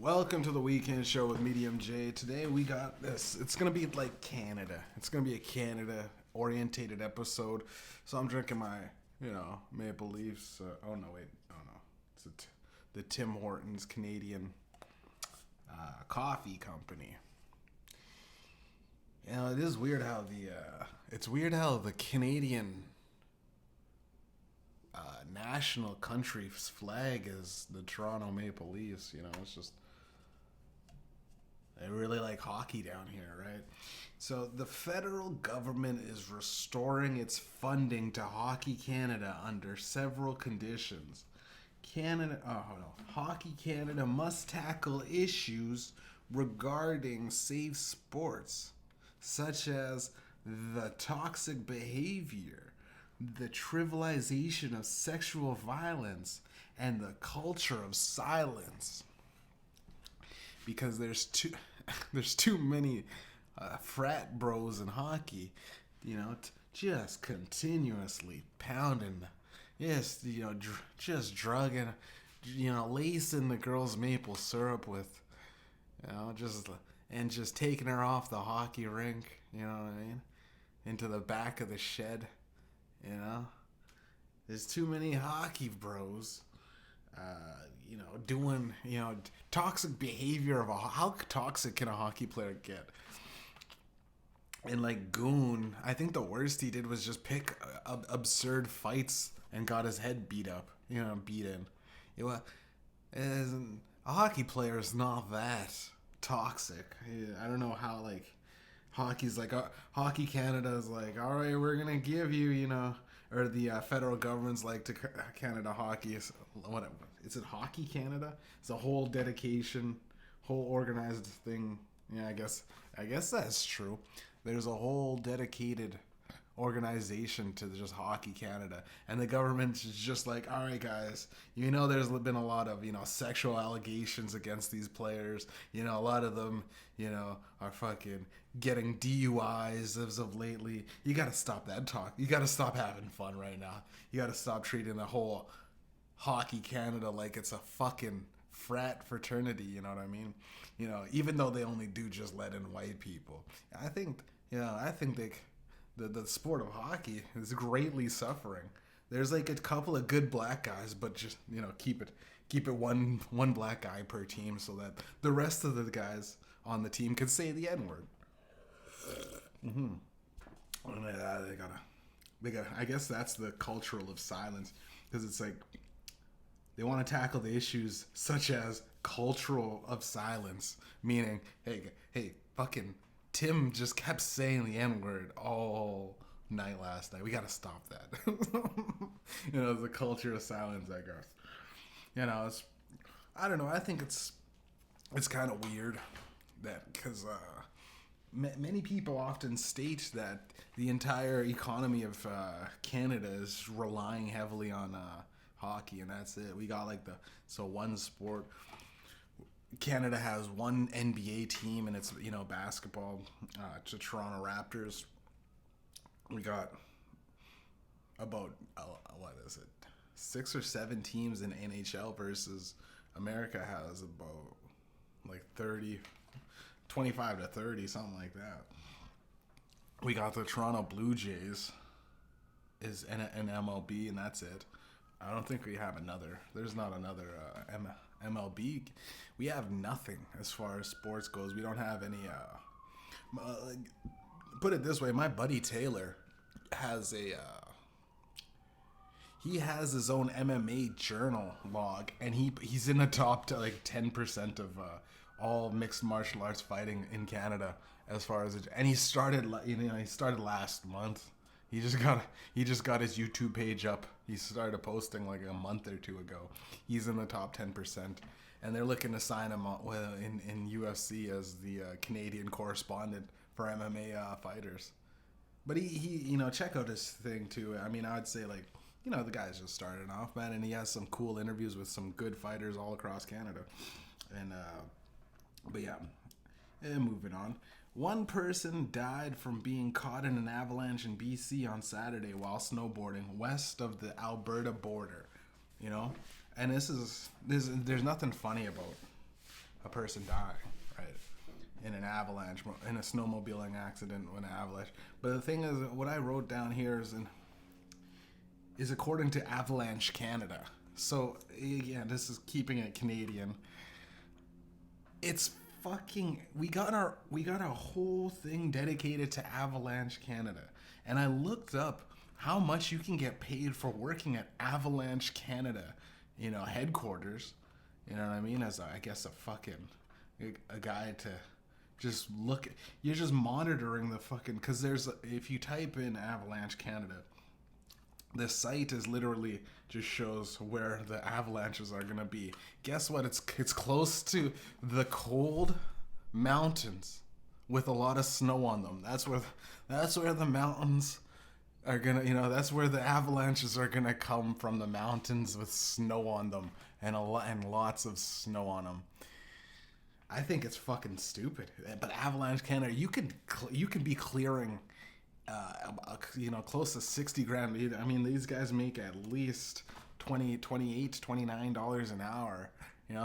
Welcome to the weekend show with Mediumjay. Today we got this. It's gonna be like Canada. It's gonna be a Canada-orientated episode. So I'm drinking my, Maple Leafs. Oh no, wait, oh no, the Tim Hortons Canadian coffee company. It is weird how the Canadian national country's flag is the Toronto Maple Leafs. It's just they really like hockey down here, right? So the federal government is restoring its funding to Hockey Canada under several conditions. Hockey Canada must tackle issues regarding safe sports, such as the toxic behavior, the trivialization of sexual violence, and the culture of silence. Because there's too many frat bros in hockey, just continuously pounding, just drugging, lacing the girl's maple syrup with, just taking her off the hockey rink, you know what I mean, into the back of the shed, There's too many hockey bros doing, toxic behavior of how toxic can a hockey player get? And like Goon, I think the worst he did was just pick absurd fights and got his head beat up, beat in. A hockey player is not that toxic. I don't know how hockey's Hockey Canada is like, all right, we're gonna give you, or the federal government's like to Canada Hockey is whatever. Is it Hockey Canada? It's a whole dedication, whole organized thing. Yeah, I guess that's true. There's a whole dedicated organization to just Hockey Canada, and the government is just like, all right, guys, there's been a lot of sexual allegations against these players. A lot of them, are fucking getting DUIs as of lately. You got to stop that talk. You got to stop having fun right now. You got to stop treating the whole Hockey Canada like it's a fucking frat fraternity. You know what I mean? Even though they only do just let in white people. I think the sport of hockey is greatly suffering. There's like a couple of good black guys, but just keep it one black guy per team so that the rest of the guys on the team can say the N-word. Mm-hmm. They gotta. I guess that's the cultural of silence, because it's like they want to tackle the issues such as cultural of silence, meaning, hey, fucking Tim just kept saying the N-word all night last night. We gotta stop that. The culture of silence, I guess. I don't know. I think it's kind of weird that because many people often state that the entire economy of Canada is relying heavily on hockey, and that's it. We got one sport. Canada has one NBA team, and it's basketball. To Toronto Raptors. We got about 6 or 7 teams in NHL versus America has about 25 to 30, something like that. We got the Toronto Blue Jays is an MLB, and that's it. I don't think we have another. There's not another MLB. We have nothing as far as sports goes. We don't have any. Put it this way, my buddy Taylor has he has his own MMA journal log, and he's in the top to 10% of all mixed martial arts fighting in Canada as far as it. And he started last month. He just got his YouTube page up. He started posting a month or two ago. He's in the top 10%, and they're looking to sign him in UFC as the Canadian correspondent for MMA fighters. But he check out his thing too. I mean, I'd say the guy's just starting off, man, and he has some cool interviews with some good fighters all across Canada. And but yeah, and moving on. One person died from being caught in an avalanche in BC on Saturday while snowboarding west of the Alberta border. And there's nothing funny a person dying, right? In an avalanche, in a snowmobiling accident, when an avalanche. But the thing is, what I wrote down here is according to Avalanche Canada. So again, this is keeping it Canadian. It's fucking we got a whole thing dedicated to Avalanche Canada, and I looked up how much you can get paid for working at Avalanche Canada, headquarters. You know what I mean? As I guess a guy to just look. You're just monitoring the fucking, because if you type in Avalanche Canada, the site is literally just shows where the avalanches are gonna be. Guess what? It's close to the cold mountains with a lot of snow on them. That's where the mountains are gonna. That's where the avalanches are gonna come from. The mountains with snow on them and lots of snow on them. I think it's fucking stupid. But Avalanche Canada, you can be clearing. Close to 60 grand. I mean, these guys make at least $28, $29 an hour.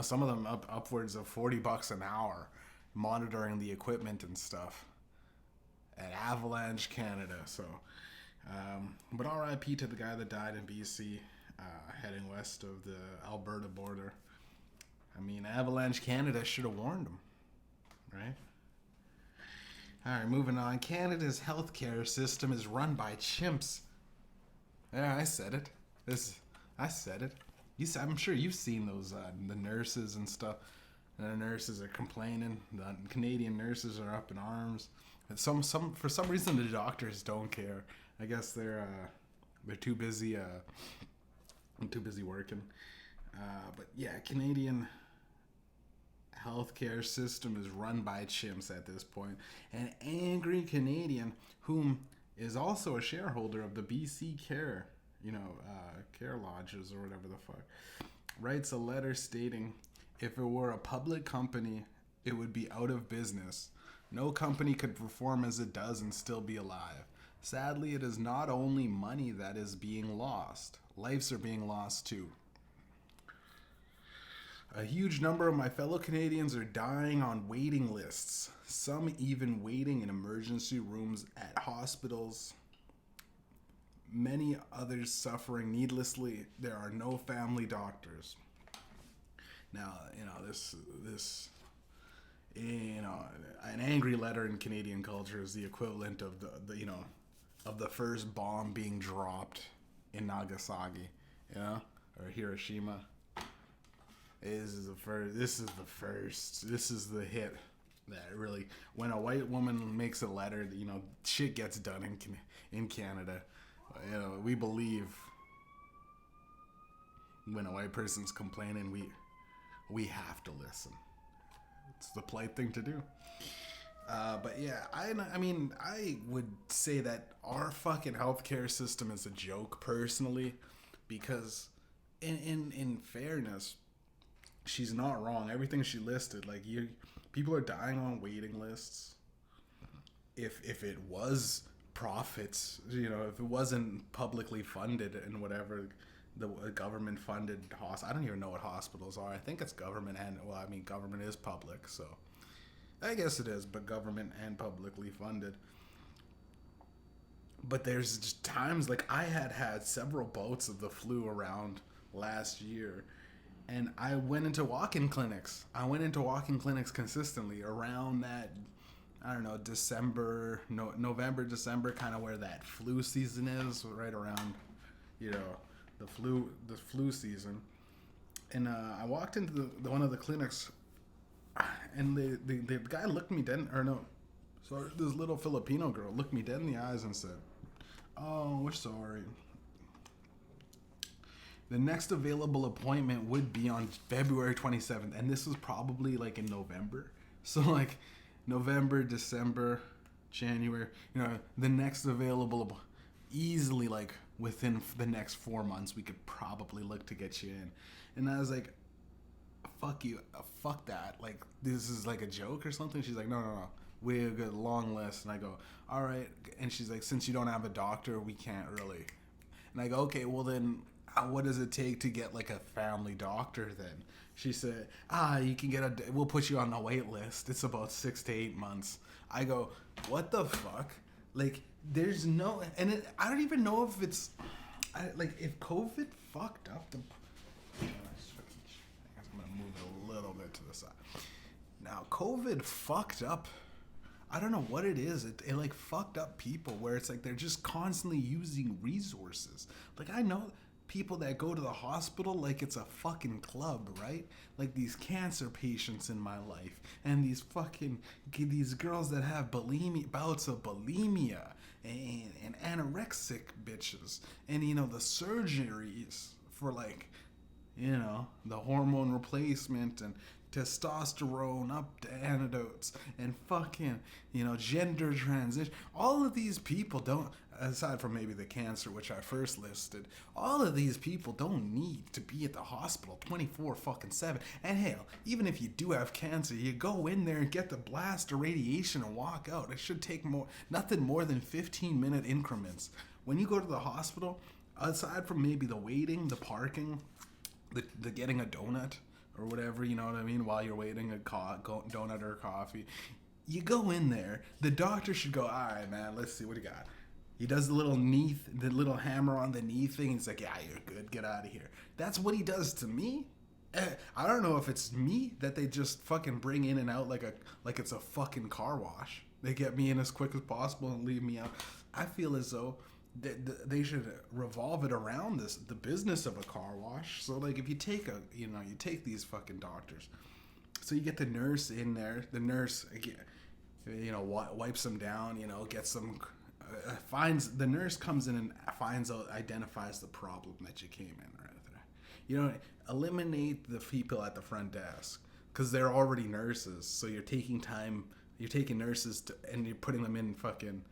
Some of them upwards of $40 an hour, monitoring the equipment and stuff at Avalanche Canada. So, but RIP to the guy that died in BC, heading west of the Alberta border. I mean, Avalanche Canada should have warned him, right? All right, moving on. Canada's healthcare system is run by chimps. Yeah, I said it. I said it. I'm sure you've seen those the nurses and stuff. And the nurses are complaining. The Canadian nurses are up in arms. And for some reason the doctors don't care. I guess they're too busy. Too busy working. But yeah, Canadian healthcare system is run by chimps at this point. An angry Canadian, whom is also a shareholder of the BC Care, Care Lodges or whatever the fuck, writes a letter stating, if it were a public company, it would be out of business. No company could perform as it does and still be alive. Sadly, it is not only money that is being lost. Lives are being lost too. A huge number of my fellow Canadians are dying on waiting lists, some even waiting in emergency rooms at hospitals. Many others suffering needlessly. There are no family doctors. Now, an angry letter in Canadian culture is the equivalent of the first bomb being dropped in Nagasaki, or Hiroshima. This is the hit that really, when a white woman makes a letter, shit gets done in Canada. We believe when a white person's complaining, we have to listen. It's the polite thing to do. But yeah, I mean, I would say that our fucking healthcare system is a joke personally, because in fairness, she's not wrong. Everything she listed, people are dying on waiting lists. If it was profits, if it wasn't publicly funded and whatever, the government funded I don't even know what hospitals are. I think it's government government is public, so I guess it is, but government and publicly funded. But there's just times, I had several bouts of the flu around last year. And I went into walk-in clinics. Consistently around that, I don't know, November, December, kind of where that flu season is, right around, the flu season. And I walked into one of the clinics, and the guy looked me dead, so this little Filipino girl looked me dead in the eyes and said, "Oh, we're sorry. The next available appointment would be on February 27th. And this was probably in November. So November, December, January, the next available, easily within the next 4 months, we could probably look to get you in. And I was like, fuck you, fuck that. This is a joke or something? She's like, no. We have a long list. And I go, all right. And she's like, since you don't have a doctor, we can't really. And I go, okay, well then, what does it take to get like a family doctor then? She said, you can we'll put you on the wait list. It's about 6 to 8 months. I go, what the fuck? Like, there's no, and I don't even know if it's, like, if COVID fucked up the, I'm gonna move it a little bit to the side. Now, COVID fucked up, I don't know what it is. It like fucked up people where it's like they're just constantly using resources. Like, I know people that go to the hospital like it's a fucking club, right? Like these cancer patients in my life, and these girls that have bouts of bulimia, and anorexic bitches, and the surgeries for, like, the hormone replacement and testosterone up to antidotes and fucking, gender transition. All of these people don't, aside from maybe the cancer, which I first listed, all of these people don't need to be at the hospital 24/7. And hell, even if you do have cancer, you go in there and get the blast of radiation and walk out. It should take nothing more than 15-minute increments. When you go to the hospital, aside from maybe the waiting, the parking, the getting a donut or whatever, you know what I mean, while you're waiting a donut or coffee, you go in there, the doctor should go, all right, man, let's see what you got. He does the little hammer on the knee thing. He's like, yeah, you're good, get out of here. That's what he does to me. I don't know if it's me that they just fucking bring in and out like it's a fucking car wash. They get me in as quick as possible and leave me out. I feel as though they should revolve it around the business of a car wash. So, like, if you take you take these fucking doctors, so you get the nurse in there, the nurse, wipes them down, gets them, the nurse comes in and identifies the problem that you came in, right? Eliminate the people at the front desk, because they're already nurses, so you're taking nurses and you're putting them in fucking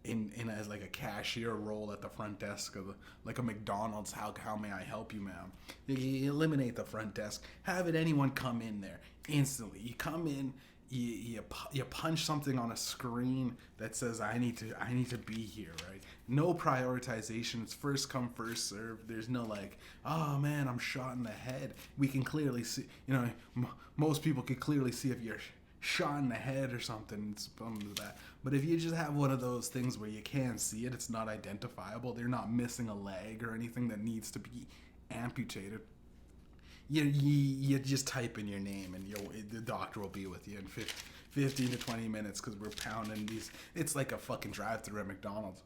in as like a cashier role at the front desk of like a McDonald's. How may I help you, ma'am? You eliminate the front desk. Have anyone come in there instantly. You come in, you punch something on a screen that says I need to be here, right? No prioritization. It's first come, first serve. There's no like, oh man, I'm shot in the head. We can clearly see, most people can clearly see if you're shot in the head or something. It's that. But if you just have one of those things where you can't see it, it's not identifiable, they're not missing a leg or anything that needs to be amputated, you just type in your name and the doctor will be with you in 15 to 20 minutes, because we're pounding these. It's like a fucking drive-thru at McDonald's.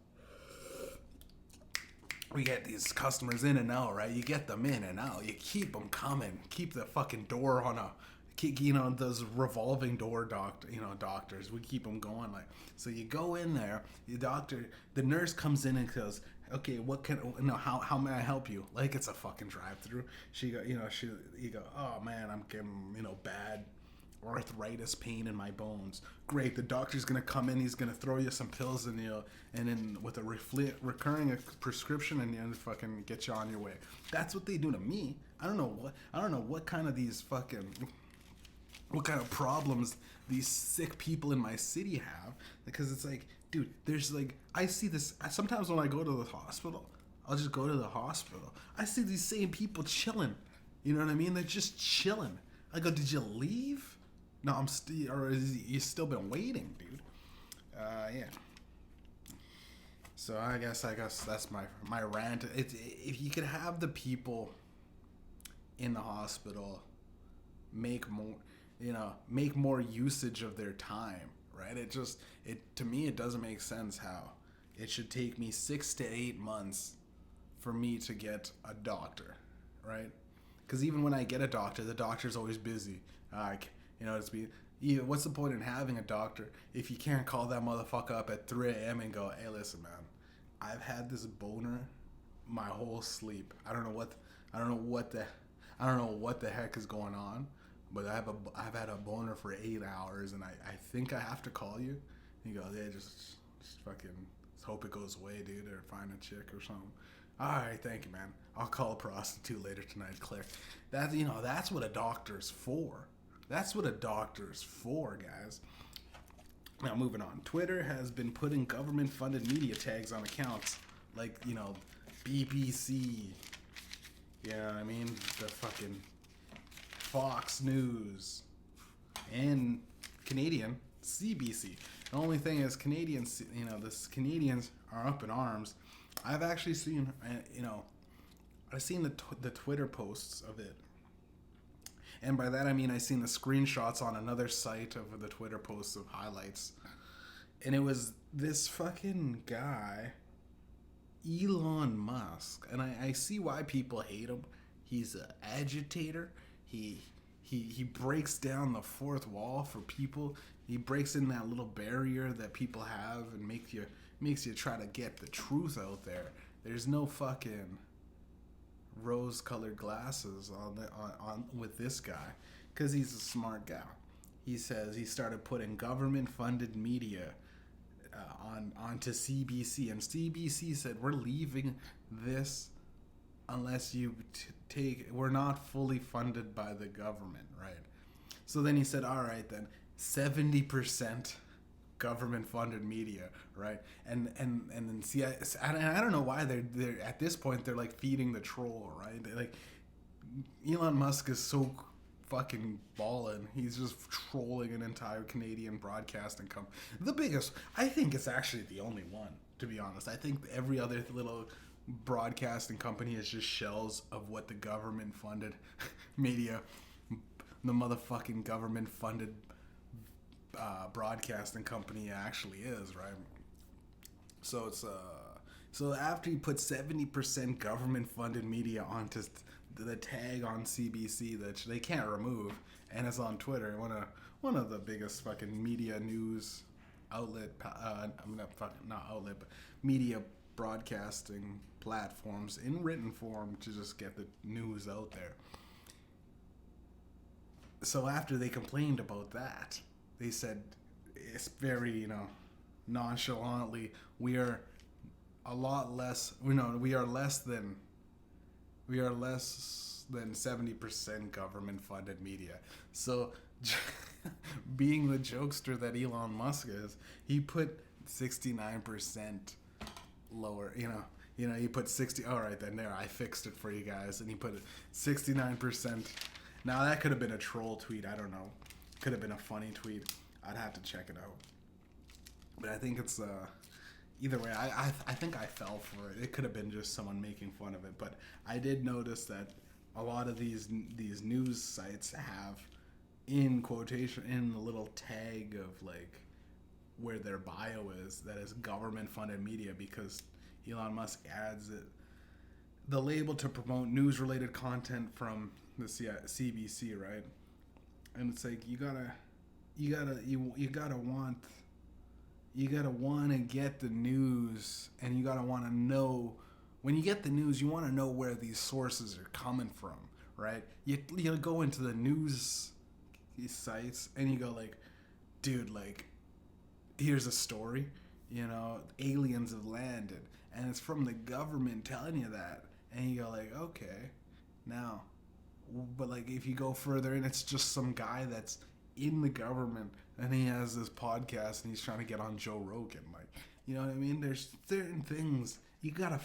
We get these customers in and out, right? You get them in and out. You keep them coming. Keep the fucking door on those revolving door doctors. We keep them going, like. So you go in there, the nurse comes in and goes, okay, how may I help you? Like it's a fucking drive-through. You go, oh man, I'm getting, bad arthritis pain in my bones. Great, the doctor's gonna come in, he's gonna throw you some pills and then with a recurring prescription, and then fucking get you on your way. That's what they do to me. I don't know what kind of problems these sick people in my city have, because it's like, dude, there's like, I see this sometimes when I go to the hospital. I'll just go to the hospital. I see these same people chilling. You know what I mean? They're just chilling. I go, did you leave? No, I'm still, or you still been waiting, dude? Yeah. So I guess that's my rant. If you could have the people in the hospital make more usage of their time, right? To me, it doesn't make sense how it should take me 6 to 8 months for me to get a doctor, right? Because even when I get a doctor, the doctor's always busy. What's the point in having a doctor if you can't call that motherfucker up at 3 a.m. and go, hey, listen, man, I've had this boner my whole sleep. I don't know what the heck is going on, but I've had a boner for 8 hours, and I think I have to call you. And you go, yeah, just fucking hope it goes away, dude, or find a chick or something. All right, thank you, man. I'll call a prostitute later tonight, Claire. That's what a doctor's for. That's what a doctor's for, guys. Now, moving on. Twitter has been putting government-funded media tags on accounts like, BBC, Yeah, I mean, the fucking Fox News and Canadian CBC. The only thing is, Canadians, this Canadians are up in arms. I've actually seen, I've seen the Twitter posts of it, and by that I mean I seen the screenshots on another site of the Twitter posts of highlights, and it was this fucking guy, Elon Musk, and I see why people hate him. He's an agitator. He breaks down the fourth wall for people. He breaks in that little barrier that people have and makes you try to get the truth out there. There's no fucking rose-colored glasses on with this guy, because he's a smart guy. He says he started putting government-funded media onto CBC, and CBC said, we're leaving this unless you we're not fully funded by the government, right? So then he said, all right then, 70% government funded media, right? And then see, I don't know why they're at this point they're like feeding the troll, right? Like, Elon Musk is so fucking ballin'. He's just trolling an entire Canadian broadcasting company. The biggest, I think it's actually the only one, to be honest. I think every other little broadcasting company is just shells of what the government funded media, the motherfucking government funded broadcasting company actually is, right? So it's so after you put 70% government funded media onto the tag on CBC that they can't remove, and it's on Twitter, one of the biggest fucking media news outlet, not outlet, but media broadcasting platforms in written form to just get the news out there. So after they complained about that, they said, it's very, nonchalantly, we are a lot less, we are less than 70% government funded media. So being the jokester that Elon Musk is, he put 69% lower, he put 60, all right then, there, I fixed it for you guys, and he put it 69%. Now that could have been a troll tweet, I don't know, could have been a funny tweet, I'd have to check it out, but I think it's either way, I think I fell for it. It could have been just someone making fun of it, but I did notice that a lot of these news sites have in quotation, in the little tag of like where their bio is, that is government funded media, because Elon Musk adds it, the label, to promote news related content from the CBC, right? And it's like you gotta want to get the news, and you gotta want to know, when you get the news, you want to know where these sources are coming from, right? You go into the news sites and you go like, dude, like, here's a story, aliens have landed, and it's from the government telling you that, and you go like, okay, now, but like if you go further and it's just some guy that's in the government and he has this podcast and he's trying to get on Joe Rogan, like, you know what I mean? There's certain things you gotta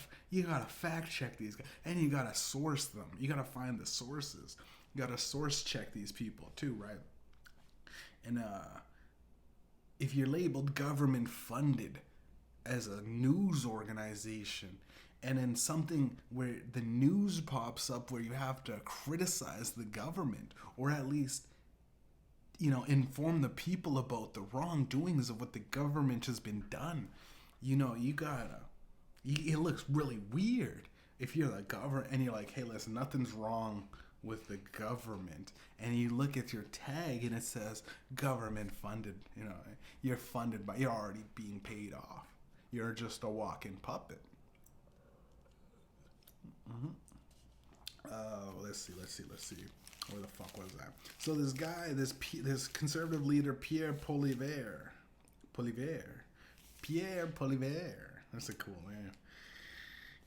fact check these guys, and you gotta source them. You gotta find the sources. You gotta source check these people too, right? And if you're labeled government funded as a news organization, and then something where the news pops up where you have to criticize the government, or at least inform the people about the wrongdoings of what the government has been done, it looks really weird if you're the government and you're like, hey, listen, nothing's wrong with the government, and you look at your tag and it says government funded, you're already being paid off. You're just a walking puppet. Mm-hmm. Let's see. Where the fuck was that? So this guy, this conservative leader, Pierre Poilievre. That's a cool name.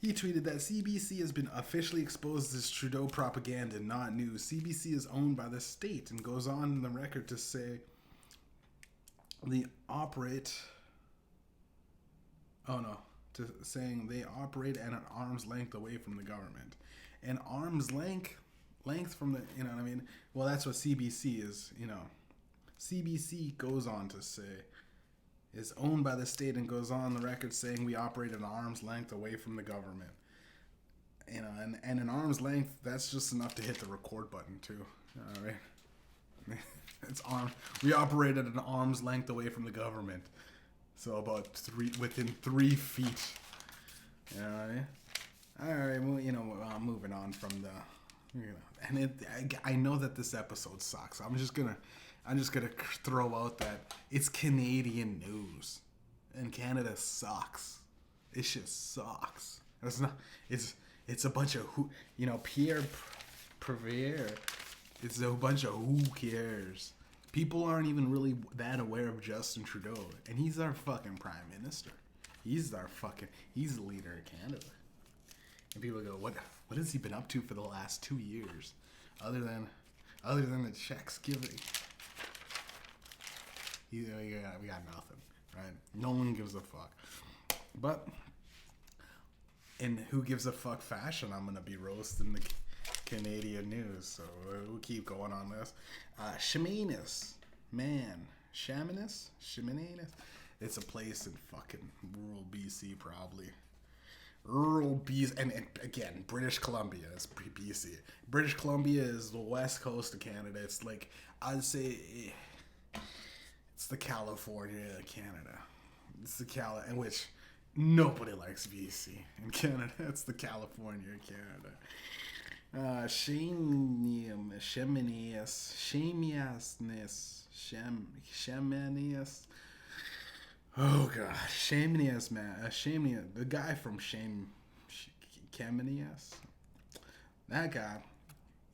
He tweeted that CBC has been officially exposed as Trudeau propaganda, not news. CBC is owned by the state, and goes on in the record to say saying they operate at an arm's length away from the government. an arm's length from the, you know what I mean? Well, that's what CBC is, you know. CBC goes on to say, is owned by the state and goes on the record saying we operate at an arm's length away from the government. You know, and an arm's length, that's just enough to hit the record button too. All right. We operate at an arm's length away from the government. So about within 3 feet. You know what I mean? All right, well, you know, moving on from the, you know, and I know that this episode sucks. I'm just gonna throw out that it's Canadian news, and Canada sucks. It just sucks. It's a bunch of Pierre Prévert. It's a bunch of who cares. People aren't even really that aware of Justin Trudeau, and he's our fucking prime minister. He's the leader of Canada. And people go, what has he been up to for the last 2 years, other than the checks giving? We got nothing, right? No one gives a fuck. But in who gives a fuck fashion, I'm gonna be roasting the Canadian news, so we'll keep going on this. Chemainus, man, Chemainus. It's a place in fucking rural BC, probably. Rural BC, and again, British Columbia is BC. British Columbia is the west coast of Canada. It's like, I'd say, it's the California of Canada. It's the in which nobody likes BC in Canada. It's the California of Canada. Chemainus. Oh god, Chemainus, man, Chemainus, the guy from Chemainus, that guy,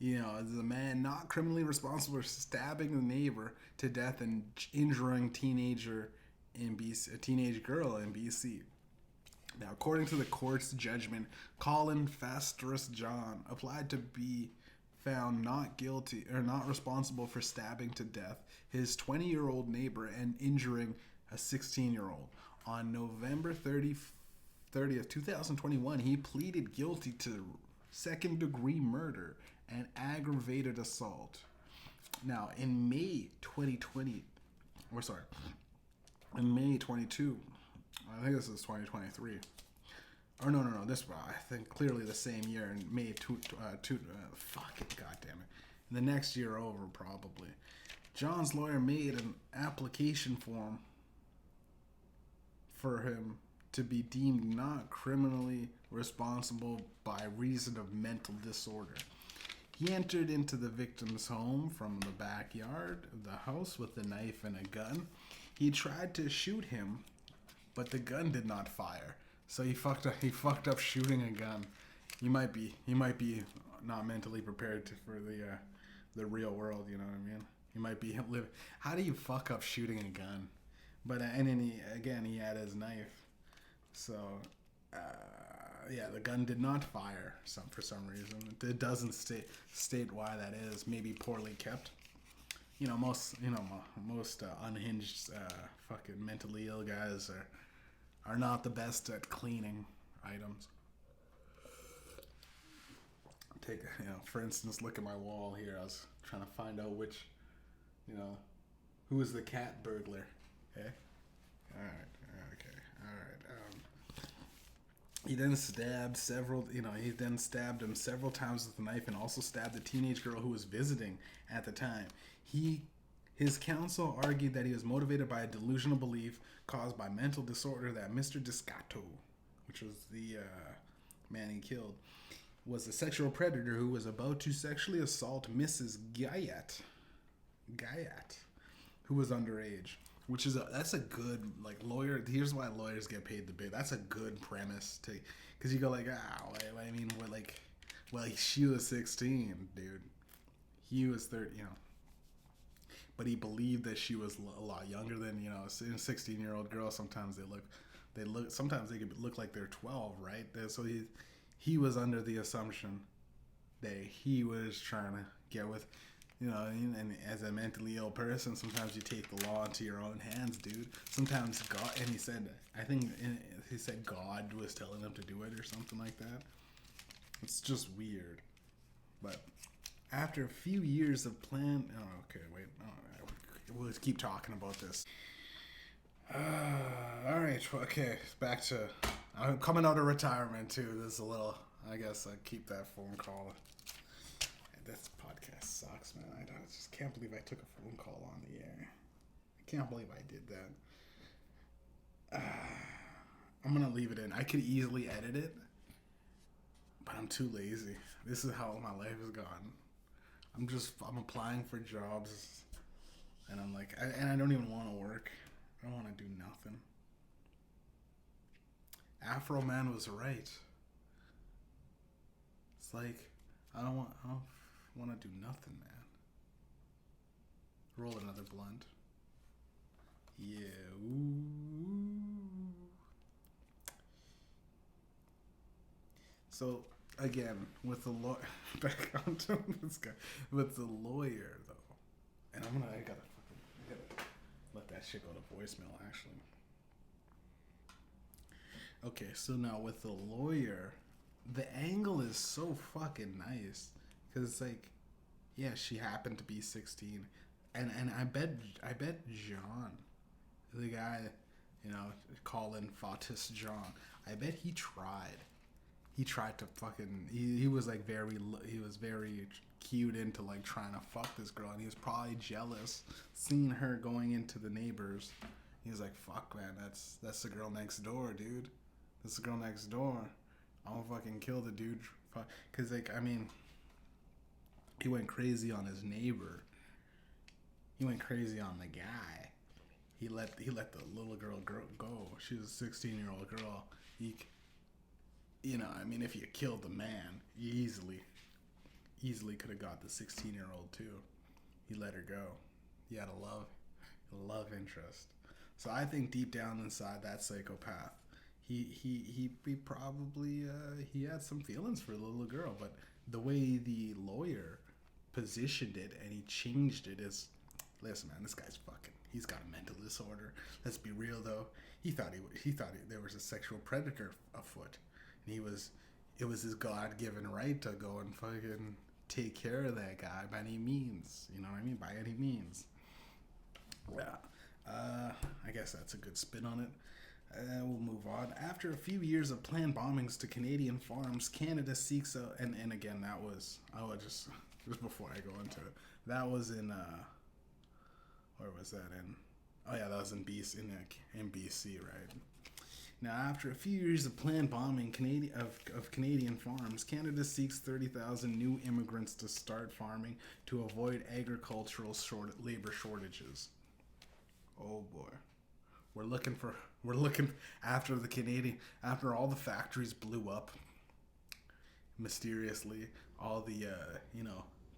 you know, is a man not criminally responsible for stabbing a neighbor to death and injuring a teenage girl in BC. Now, according to the court's judgment, Colin Fastrus John applied to be found not guilty or not responsible for stabbing to death his 20-year-old neighbor and injuring a 16-year-old. On November 30th, 2021, he pleaded guilty to second-degree murder and aggravated assault. Now, in May 22, I think this is 2023. Or no, this, I think clearly the same year, in May, fucking goddamn it. The next year over, probably. John's lawyer made an application form for him to be deemed not criminally responsible by reason of mental disorder. He entered into the victim's home from the backyard of the house with a knife and a gun. He tried to shoot him, but the gun did not fire. So he fucked up shooting a gun. He might be not mentally prepared for the real world, you know what I mean? He might be live. How do you fuck up shooting a gun? But and then he had his knife. So the gun did not fire for some reason. It doesn't state why that is. Maybe poorly kept. Most unhinged fucking mentally ill guys are not the best at cleaning items. For instance, look at my wall here. I was trying to find out who is the cat burglar. Okay? Alright. He then stabbed him several times with a knife and also stabbed the teenage girl who was visiting at the time. His counsel argued that he was motivated by a delusional belief caused by mental disorder that Mr. Descato, which was the man he killed, was a sexual predator who was about to sexually assault Mrs. Guyat, who was underage. That's a good lawyer. Here's why lawyers get paid the big. That's a good premise because you go she was 16, dude. He was 30, but he believed that she was a lot younger than a 16-year-old girl. Sometimes sometimes they could look like they're 12, right? So he was under the assumption that he was trying to get with. And as a mentally ill person, sometimes you take the law into your own hands, dude. Sometimes God, and he said God was telling him to do it or something like that. It's just weird. But after a few years of plan, we'll keep talking about this. All right, okay, back to I'm coming out of retirement too. This is a little. I guess I keep that phone call. This podcast sucks, man. I just can't believe I took a phone call on the air. I can't believe I did that. I'm gonna leave it in. I could easily edit it, but I'm too lazy. This is how my life has gone. I'm applying for jobs, and I'm like, I don't even want to work. I don't want to do nothing. Afro Man was right. It's like I don't want to do nothing, man. Roll another blunt. Yeah. Ooh. So again, with the lawyer, back onto this guy with the lawyer though, and I gotta let that shit go to voicemail. Actually, okay. So now with the lawyer, the angle is so fucking nice because it's like, yeah, she happened to be 16, and I bet John, the guy, Colin Fatis John, I bet he tried. He tried to fucking. He was like very cute into like trying to fuck this girl, and he was probably jealous seeing her going into the neighbors. He was like, "Fuck, man, that's the girl next door, dude. That's the girl next door. I'm gonna fucking kill the dude." Cause like, I mean, he went crazy on his neighbor. He went crazy on the guy. He let the little girl go. She was a 16-year-old girl. I mean, if you killed the man, you easily could have got the 16-year-old too. He let her go. He had a love interest. So I think deep down inside that psychopath, he probably he had some feelings for the little girl, but the way the lawyer positioned it and he changed it is, listen, man, this guy's fucking. He's got a mental disorder. Let's be real though. He thought there was a sexual predator afoot. And it was his God-given right to go and fucking take care of that guy by any means. You know what I mean? By any means. Yeah. I guess that's a good spin on it. We'll move on. After a few years of planned bombings to Canadian farms, Canada seeks out... And again, that was... just before I go into it. That was in... where was that in? Oh, yeah, that was in BC, in BC, right? Now, after a few years of planned bombing of Canadian farms, Canada seeks 30,000 new immigrants to start farming to avoid agricultural labor shortages. Oh boy, we're looking after all the factories blew up mysteriously, all the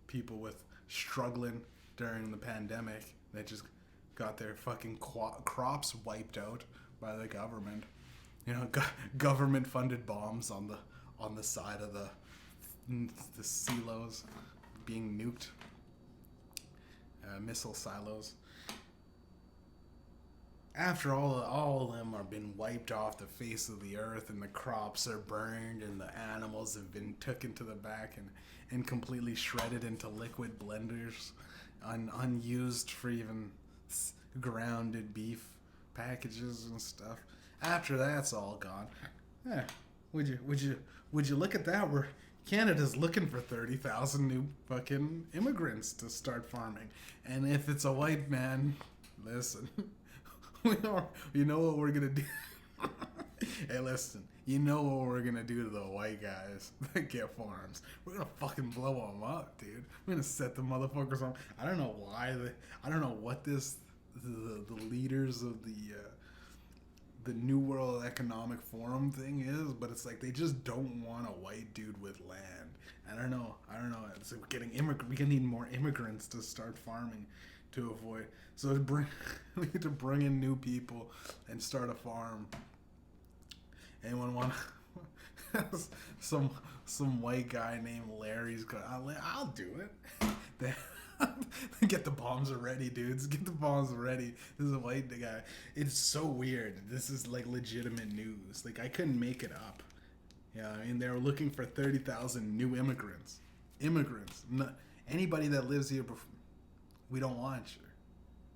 people with struggling during the pandemic, they just got their fucking crops wiped out by the government. Government-funded bombs on the side of the silos being nuked, missile silos. After all of them are been wiped off the face of the earth, and the crops are burned, and the animals have been taken to the back and completely shredded into liquid blenders, unused for even grounded beef packages and stuff. After that's all gone, would you look at that? Where Canada's looking for 30,000 new fucking immigrants to start farming, and if it's a white man, listen, you know what we're gonna do. Hey, listen, you know what we're gonna do to the white guys that get farms? We're gonna fucking blow them up, dude. We're gonna set the motherfuckers on. I don't know why. I don't know what the leaders of the New World Economic Forum thing is, but it's like they just don't want a white dude with land. I don't know. It's like we need more immigrants to start farming to avoid. So we need to bring in new people and start a farm. Anyone want some white guy named Larry's going, I'll do it. Get the bombs ready, dudes. Get the bombs ready. This is a white guy. It's so weird. This is like legitimate news. Like, I couldn't make it up. Yeah, I mean, they were looking for 30,000 new immigrants. Immigrants. No, anybody that lives here, we don't want you.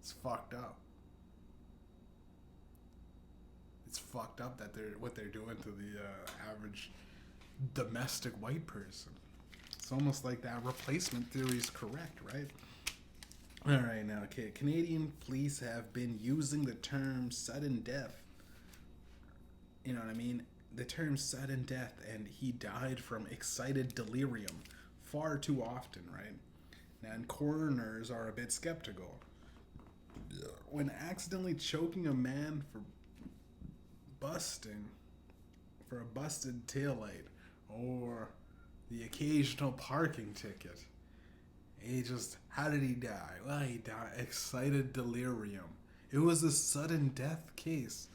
It's fucked up. It's fucked up that what they're doing to the average domestic white person. It's almost like that replacement theory is correct, right? All right, now, okay. Canadian police have been using the term sudden death. You know what I mean? The term sudden death and he died from excited delirium far too often, right? And coroners are a bit skeptical. When accidentally choking a man for a busted taillight or the occasional parking ticket. How did he die? Well, he died excited delirium. It was a sudden death case.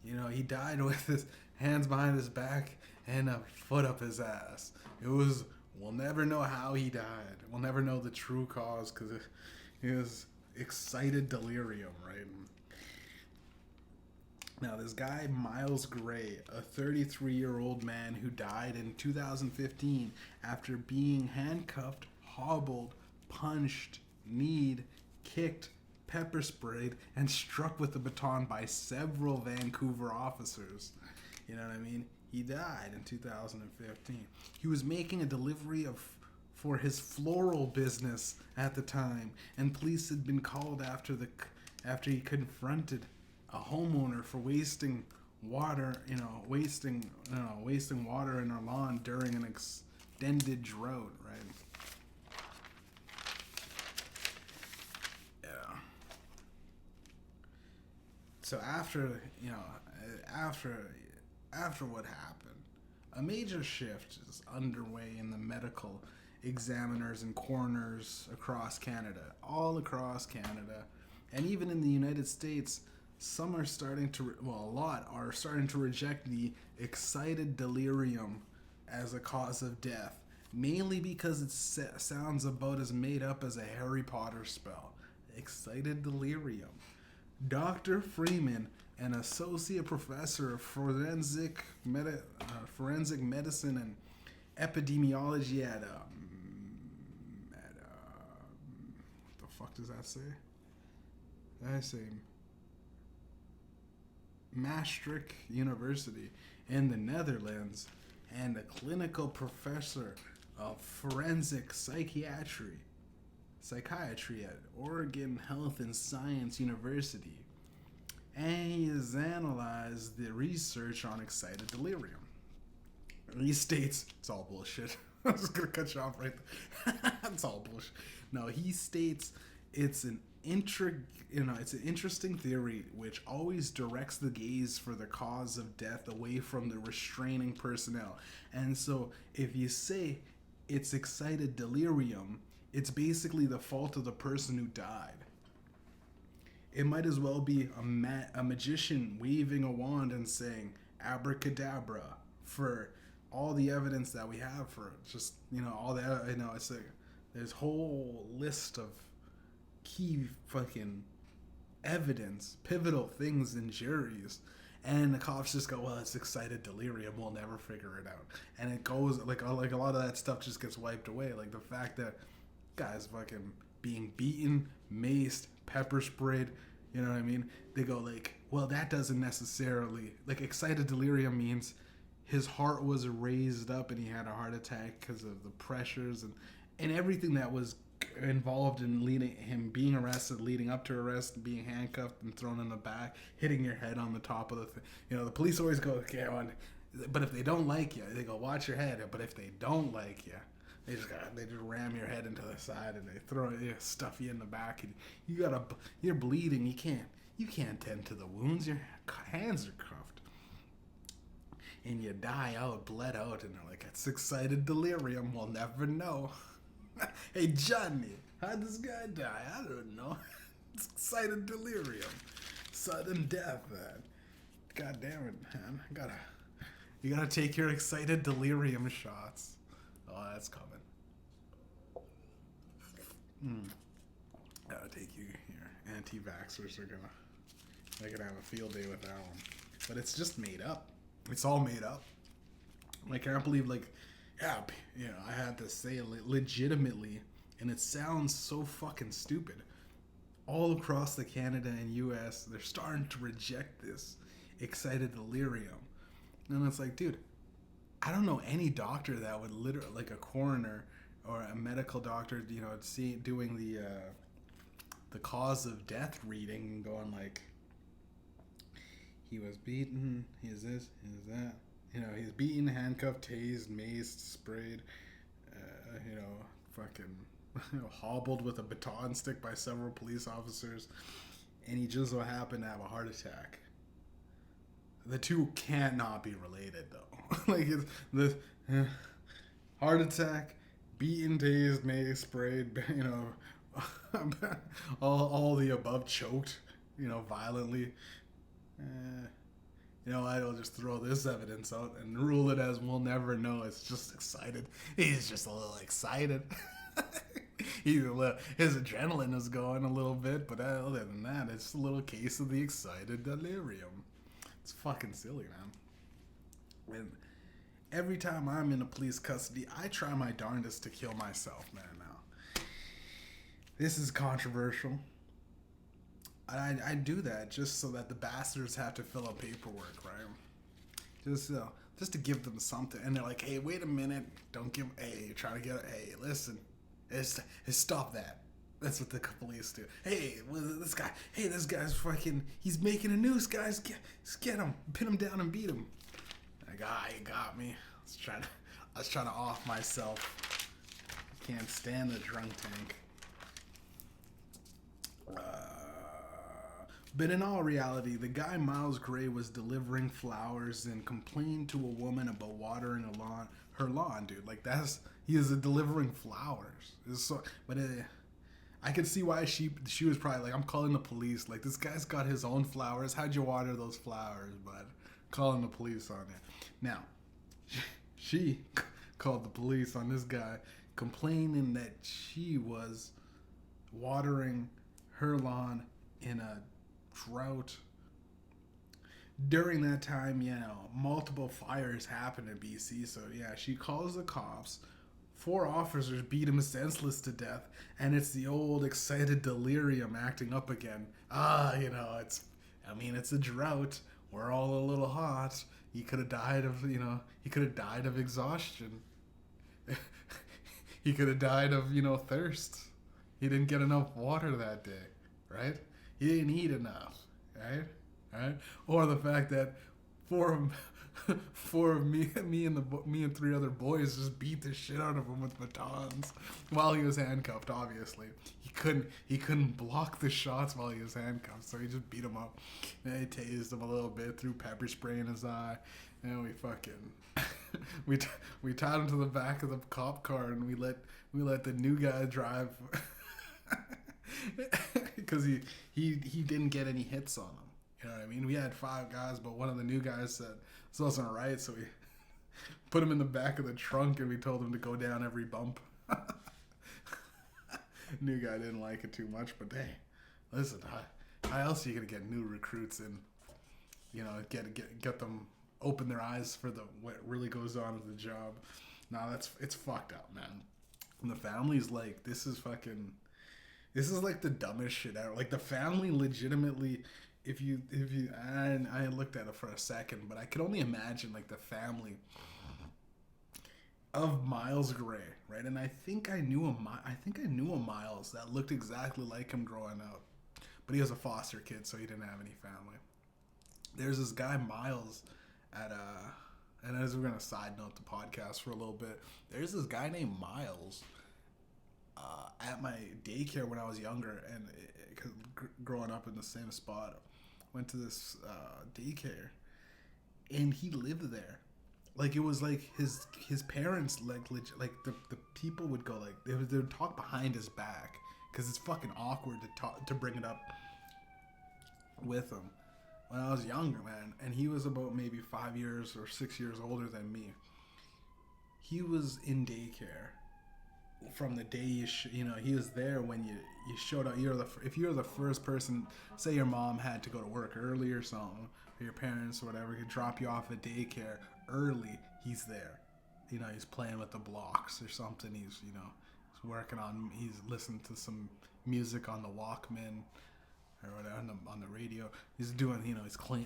You know, he died with his hands behind his back and a foot up his ass. We'll never know how he died. We'll never know the true cause because it was excited delirium, right? Now, this guy, Miles Gray, a 33-year-old man who died in 2015 after being handcuffed, hobbled, punched, kneed, kicked, pepper sprayed, and struck with a baton by several Vancouver officers. You know what I mean? He died in 2015. He was making a delivery for his floral business at the time, and police had been called after he confronted a homeowner for wasting water water in our lawn during an extended drought, right? Yeah. So after what happened, a major shift is underway in the medical examiners and coroners all across Canada, and even in the United States. Some are a lot are starting to reject the excited delirium as a cause of death, mainly because it sounds about as made up as a Harry Potter spell. Excited delirium. Dr. Freeman, an associate professor of forensic medicine and epidemiology at what the fuck does that say? I say Maastricht University in the Netherlands, and a clinical professor of forensic psychiatry at Oregon Health and Science University. And he has analyzed the research on excited delirium. He states, it's all bullshit. I'm just going to cut you off right there. It's all bullshit. No, he states it's an interesting theory which always directs the gaze for the cause of death away from the restraining personnel. And so if you say it's excited delirium, it's basically the fault of the person who died. It might as well be a magician waving a wand and saying abracadabra for all the evidence that we have for just, all that, it's like there's a whole list of key fucking evidence, pivotal things in juries, and the cops just go, well, it's excited delirium, we'll never figure it out. And it goes like a lot of that stuff just gets wiped away, like the fact that guys fucking being beaten, maced, pepper sprayed, you know what I mean? They go like, well, that doesn't necessarily, like, excited delirium means his heart was raised up and he had a heart attack because of the pressures and everything that was involved in him being arrested, leading up to arrest, being handcuffed and thrown in the back, hitting your head on the top of the thing. The police always go, okay, but if they don't like you, they go, watch your head. But if they don't like you, they just ram your head into the side and they stuff you in the back, and you're bleeding. You can't tend to the wounds. Your hands are cuffed, and you die out, bled out, and they're like, it's excited delirium. We'll never know. Hey Johnny, how'd this guy die? I don't know. It's excited delirium, sudden death, man. God damn it, man. You gotta take your excited delirium shots. Oh, that's coming. Gotta take you here. Anti-vaxxers are gonna have a field day with that one. But it's just made up. It's all made up. I can't believe, like, yeah, you know, I had to say it legitimately, and it sounds so fucking stupid. All across the Canada and U.S., they're starting to reject this excited delirium, and it's like, dude, I don't know any doctor that would literally, like a coroner or a medical doctor, you know, doing the cause of death reading and going like, he was beaten, he is this, he is that. You know, he's beaten, handcuffed, tased, maced, sprayed, you know, fucking hobbled with a baton stick by several police officers, and he just so happened to have a heart attack. The two cannot be related, though. Like, it's the heart attack, beaten, tased, maced, sprayed, you know, all the above, choked, you know, violently. You know, I'll just throw this evidence out and rule it as we'll never know. It's just excited. He's just a little excited. His adrenaline is going a little bit, but other than that, it's a little case of the excited delirium. It's fucking silly, man. And every time I'm in a police custody, I try my darndest to kill myself, man. Now, this is controversial. I do that just so that the bastards have to fill out paperwork, right? Just to give them something. And they're like, hey, wait a minute. Don't give... Hey, you're trying to get... Hey, listen. Stop that. That's what the police do. Hey, this guy... Hey, this guy's fucking... He's making a noose, guys. Get him. Pin him down and beat him. Like, you got me. I was trying to off myself. I can't stand the drunk tank. But in all reality, the guy Miles Gray was delivering flowers and complained to a woman about watering her lawn, dude. Like, he is delivering flowers. I could see why she was probably like, I'm calling the police. Like, this guy's got his own flowers. How'd you water those flowers, bud? Calling the police on it. Now, she called the police on this guy, complaining that she was watering her lawn in a drought. During that time, you know, multiple fires happened in BC, so yeah, she calls the cops. 4 officers beat him senseless to death, and it's the old excited delirium acting up again. You know, it's a drought. We're all a little hot. He could have died of exhaustion. He could have died of, thirst. He didn't get enough water that day, right? He didn't eat enough, right? Or the fact that four of me and 3 other boys just beat the shit out of him with batons while he was handcuffed. Obviously, he couldn't block the shots while he was handcuffed, so he just beat him up. And he tased him a little bit, threw pepper spray in his eye, and we tied him to the back of the cop car, and we let the new guy drive. Because he didn't get any hits on him. You know what I mean? We had 5 guys, but one of the new guys said this wasn't right, so we put him in the back of the trunk and we told him to go down every bump. New guy didn't like it too much, but hey, listen, how else are you gonna get new recruits and get them open their eyes for what really goes on with the job? No, it's fucked up, man. And the family's like, this is like the dumbest shit ever. Like, the family legitimately, I looked at it for a second, but I could only imagine, like, the family of Miles Gray, right? And I think I knew a Miles that looked exactly like him growing up, but he was a foster kid, so he didn't have any family. There's this guy Miles and as we're gonna side note the podcast for a little bit, there's this guy named Miles at my daycare when I was younger, and growing up in the same spot, went to this daycare, and he lived there. Like, it was like his parents, like the people would go, like, they would talk behind his back because it's fucking awkward to bring it up with him. When I was younger, man, and he was about maybe 5 years or 6 years older than me. He was in daycare from the day he was there when you showed up. If you're the first person, say your mom had to go to work early or something, or your parents or whatever could drop you off at daycare early, he's there. You know, he's playing with the blocks or something. He's, you know, he's listening to some music on the Walkman or whatever on the radio. He's doing, you know,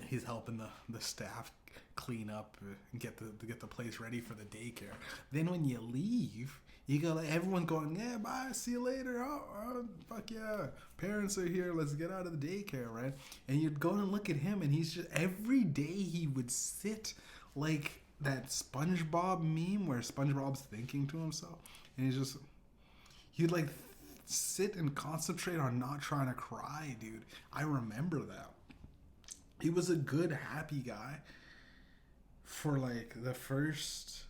he's helping the staff clean up and get the place ready for the daycare. Then when you leave, you go like everyone's going, yeah, bye, see you later. Oh, fuck yeah, parents are here. Let's get out of the daycare, right? And you'd go and look at him, and he's just every day he would sit like that SpongeBob meme where SpongeBob's thinking to himself, and he'd like sit and concentrate on not trying to cry, dude. I remember that. He was a good, happy guy for like the first,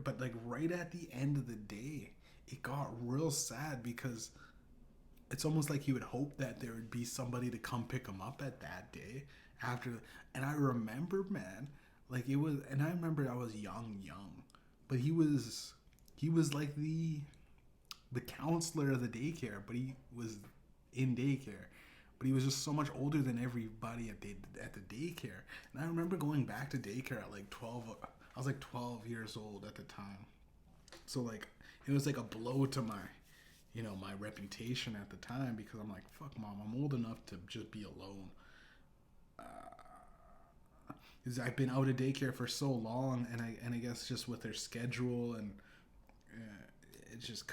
but like right at the end of the day, it got real sad because it's almost like he would hope that there would be somebody to come pick him up at that day after. And I remember, man, like it was, and I remember I was young, but he was like the counselor of the daycare, but he was in daycare. But he was just so much older than everybody at the daycare. And I remember going back to daycare at like 12. I was like 12 years old at the time. So like it was like a blow to my, you know, my reputation at the time, because I'm like, fuck mom, I'm old enough to just be alone. Because I've been out of daycare for so long, and I guess just with their schedule and it just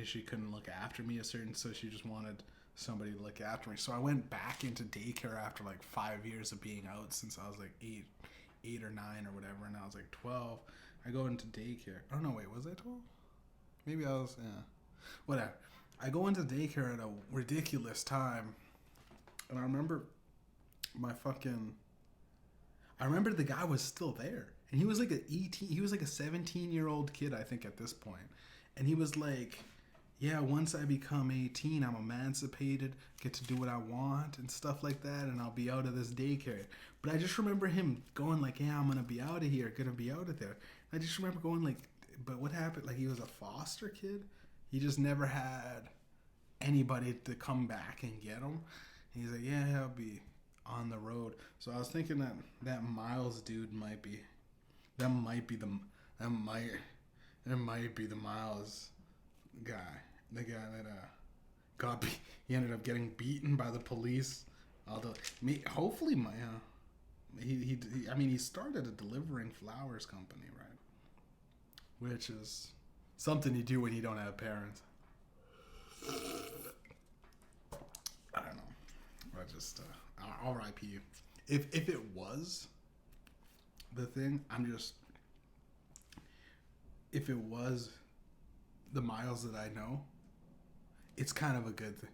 she couldn't look after me so she just wanted somebody to look after me. So I went back into daycare after like 5 years of being out, since I was like eight or 9 or whatever, and I was like 12. I go into daycare. Oh no, wait, was I 12? Maybe I was, yeah. Whatever. I go into daycare at a ridiculous time, and I remember the guy was still there, and he was like he was like a 17-year-old kid, I think, at this point. And he was like, yeah, once I become 18, I'm emancipated, get to do what I want and stuff like that, and I'll be out of this daycare. But I just remember him going like, yeah, I'm going to be out of here, going to be out of there. I just remember going like, but what happened? Like, he was a foster kid. He just never had anybody to come back and get him. And he's like, yeah, I'll be on the road. So I was thinking that Miles dude might be the Miles guy, the guy that he ended up getting beaten by the police. Although, hopefully he started a delivering flowers company, right? Which is something you do when you don't have parents. I don't know. I just R.I.P. If it was the thing, if it was the Miles that I know, it's kind of a good thing.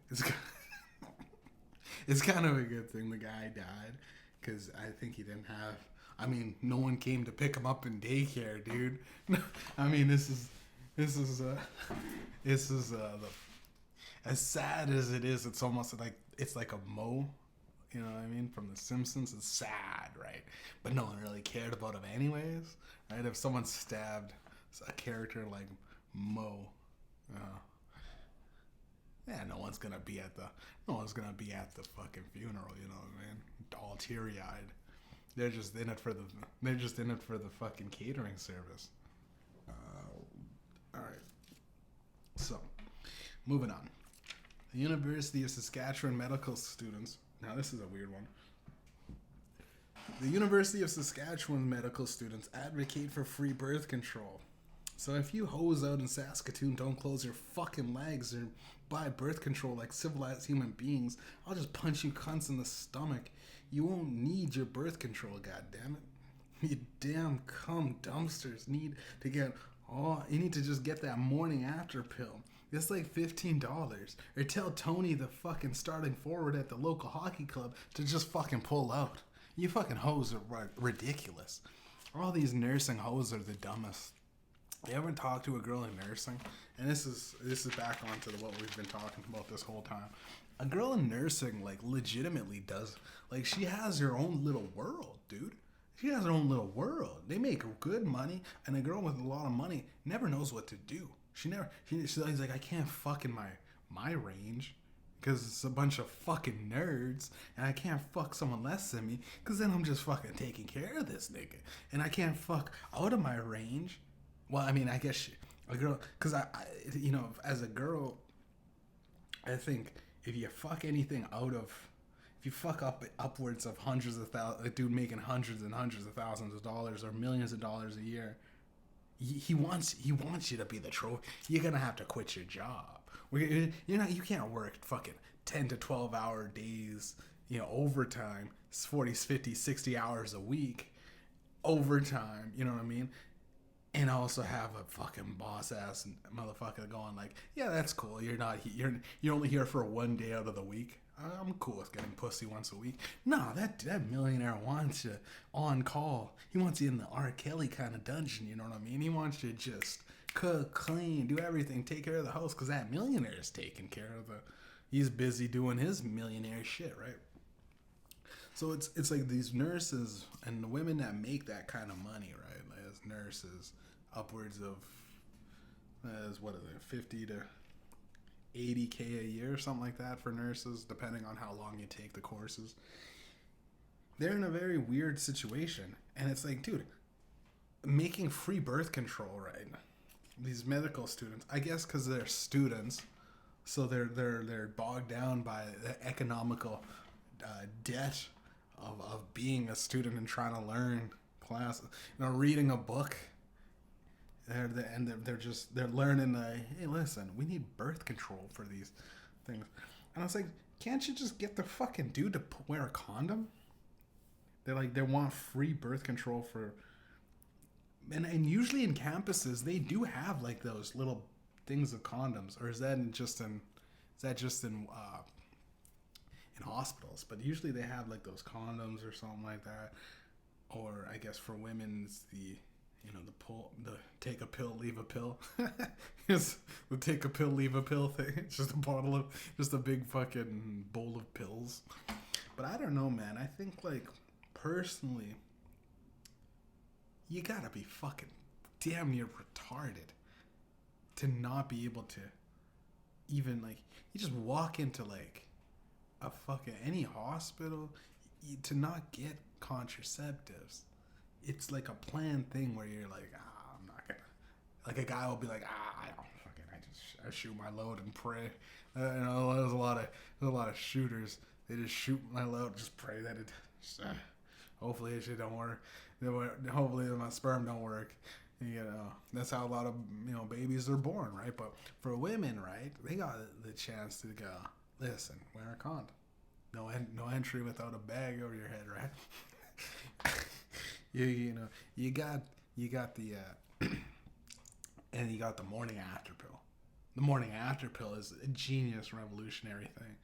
It's kind of a good thing the guy died, because I think he didn't have. I mean, no one came to pick him up in daycare, dude. I mean, this is as sad as it is. It's almost like it's like a Mo. You know what I mean? From The Simpsons. It's sad, right? But no one really cared about him anyways, right? If someone stabbed a character like Mo, yeah, no one's gonna be at the fucking funeral, you know what I mean? All teary-eyed. They're just in it for the fucking catering service. All right. So, moving on. The University of Saskatchewan medical students. Now, this is a weird one. The University of Saskatchewan medical students advocate for free birth control. So if you hoes out in Saskatoon don't close your fucking legs or buy birth control like civilized human beings, I'll just punch you cunts in the stomach. You won't need your birth control, goddammit. You damn cum dumpsters need to just get that morning after pill. It's like $15. Or tell Tony, the fucking starting forward at the local hockey club, to just fucking pull out. You fucking hoes are ridiculous. All these nursing hoes are the dumbest. You ever talk to a girl in nursing? And this is back onto what we've been talking about this whole time. A girl in nursing, like, legitimately does, like, she has her own little world, dude. She has her own little world. They make good money, and a girl with a lot of money never knows what to do. She's like, I can't fuck in my range. because it's a bunch of fucking nerds, and I can't fuck someone less than me, because then I'm just fucking taking care of this nigga, and I can't fuck out of my range. Well, I mean, I guess a girl, because you know, as a girl, I think if you fuck anything out of, if you fuck up upwards of hundreds of thousands, a dude making hundreds and hundreds of thousands of dollars or millions of dollars a year, he wants you to be the trophy. You're gonna have to quit your job. You can't work fucking 10 to 12 hour days, you know, overtime, 40, 50, 60 hours a week, overtime, you know what I mean? And also have a fucking boss ass motherfucker going like, yeah, that's cool. You're only here for 1 day out of the week. I'm cool with getting pussy once a week. No, that millionaire wants you on call. He wants you in the R. Kelly kind of dungeon. You know what I mean? He wants you to just cook, clean, do everything, take care of the house, because that millionaire is taking care of he's busy doing his millionaire shit, right? So it's like these nurses and the women that make that kind of money, right? Like as nurses, upwards of what is it, 50 to 80K a year, something like that for nurses, depending on how long you take the courses. They're in a very weird situation, and it's like, dude, making free birth control, right? These medical students, I guess, because they're students, so they're bogged down by the economical debt of being a student and trying to learn classes, you know, reading a book. They're learning. Hey, listen, we need birth control for these things, and I was like, can't you just get the fucking dude to wear a condom? They want free birth control for, and usually in campuses they do have like those little things of condoms, or is that just in hospitals? But usually they have like those condoms or something like that, or I guess for women it's the take a pill, leave a pill. It's the take a pill, leave a pill thing. It's just a big fucking bowl of pills. But I don't know, man. I think, like, personally, you gotta be fucking damn near retarded to not be able to even, like, you just walk into, like, a fucking, any hospital, to not get contraceptives. It's like a planned thing where you're like, I'm not gonna. Like a guy will be like, I don't fucking. I shoot my load and pray. There's a lot of shooters. They just shoot my load, just pray that it. Hopefully it shit don't work. Hopefully my sperm don't work. You know, that's how a lot of babies are born, right? But for women, right, they got the chance to go. Listen, wear a condom. No entry without a bag over your head, right? You got the and you got the morning after pill. The morning after pill is a genius, revolutionary thing,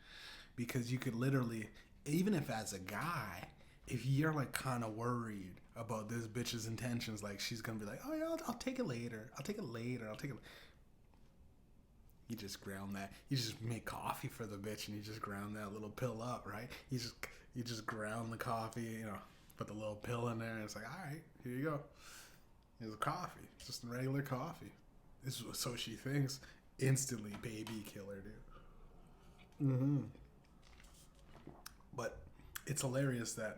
because you could literally, even if as a guy, if you're like kind of worried about this bitch's intentions, like she's gonna be like, oh yeah, I'll take it later. You just ground that. You just make coffee for the bitch, and you just ground that little pill up, right? You just ground the coffee, put the little pill in there, and it's like, all right, here you go. Here's a coffee. It's just regular coffee. So she thinks. Instantly baby killer, dude. Mm-hmm. But it's hilarious that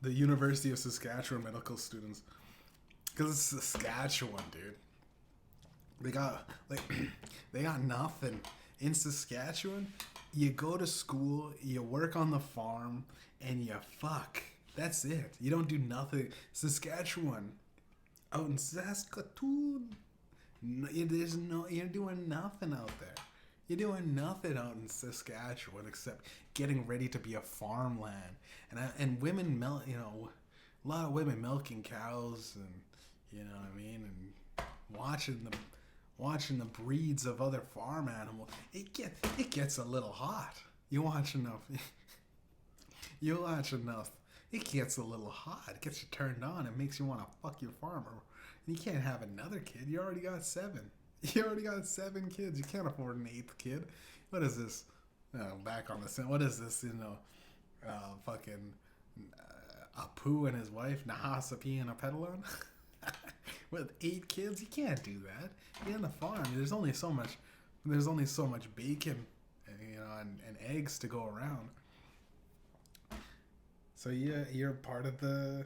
the University of Saskatchewan medical students, because it's Saskatchewan, dude. They got nothing. In Saskatchewan, you go to school, you work on the farm, and you fuck. That's it. You don't do nothing. Saskatchewan, out in Saskatoon, you're doing nothing out there. You're doing nothing out in Saskatchewan except getting ready to be a farmland. And women a lot of women milking cows, and you know what I mean, and watching the breeds of other farm animals. It gets a little hot. You watch enough. It gets a little hot. It gets you turned on. It makes you want to fuck your farmer. And you can't have another kid. You already got 7. You already got 7 kids. You can't afford an 8th kid. What is this? Back on the scene. What is this? Fucking Apu and his wife, Nahasapi and a Pedalon? With 8 kids? You can't do that. You're on the farm. There's only so much bacon, and eggs to go around. So yeah, you're part of the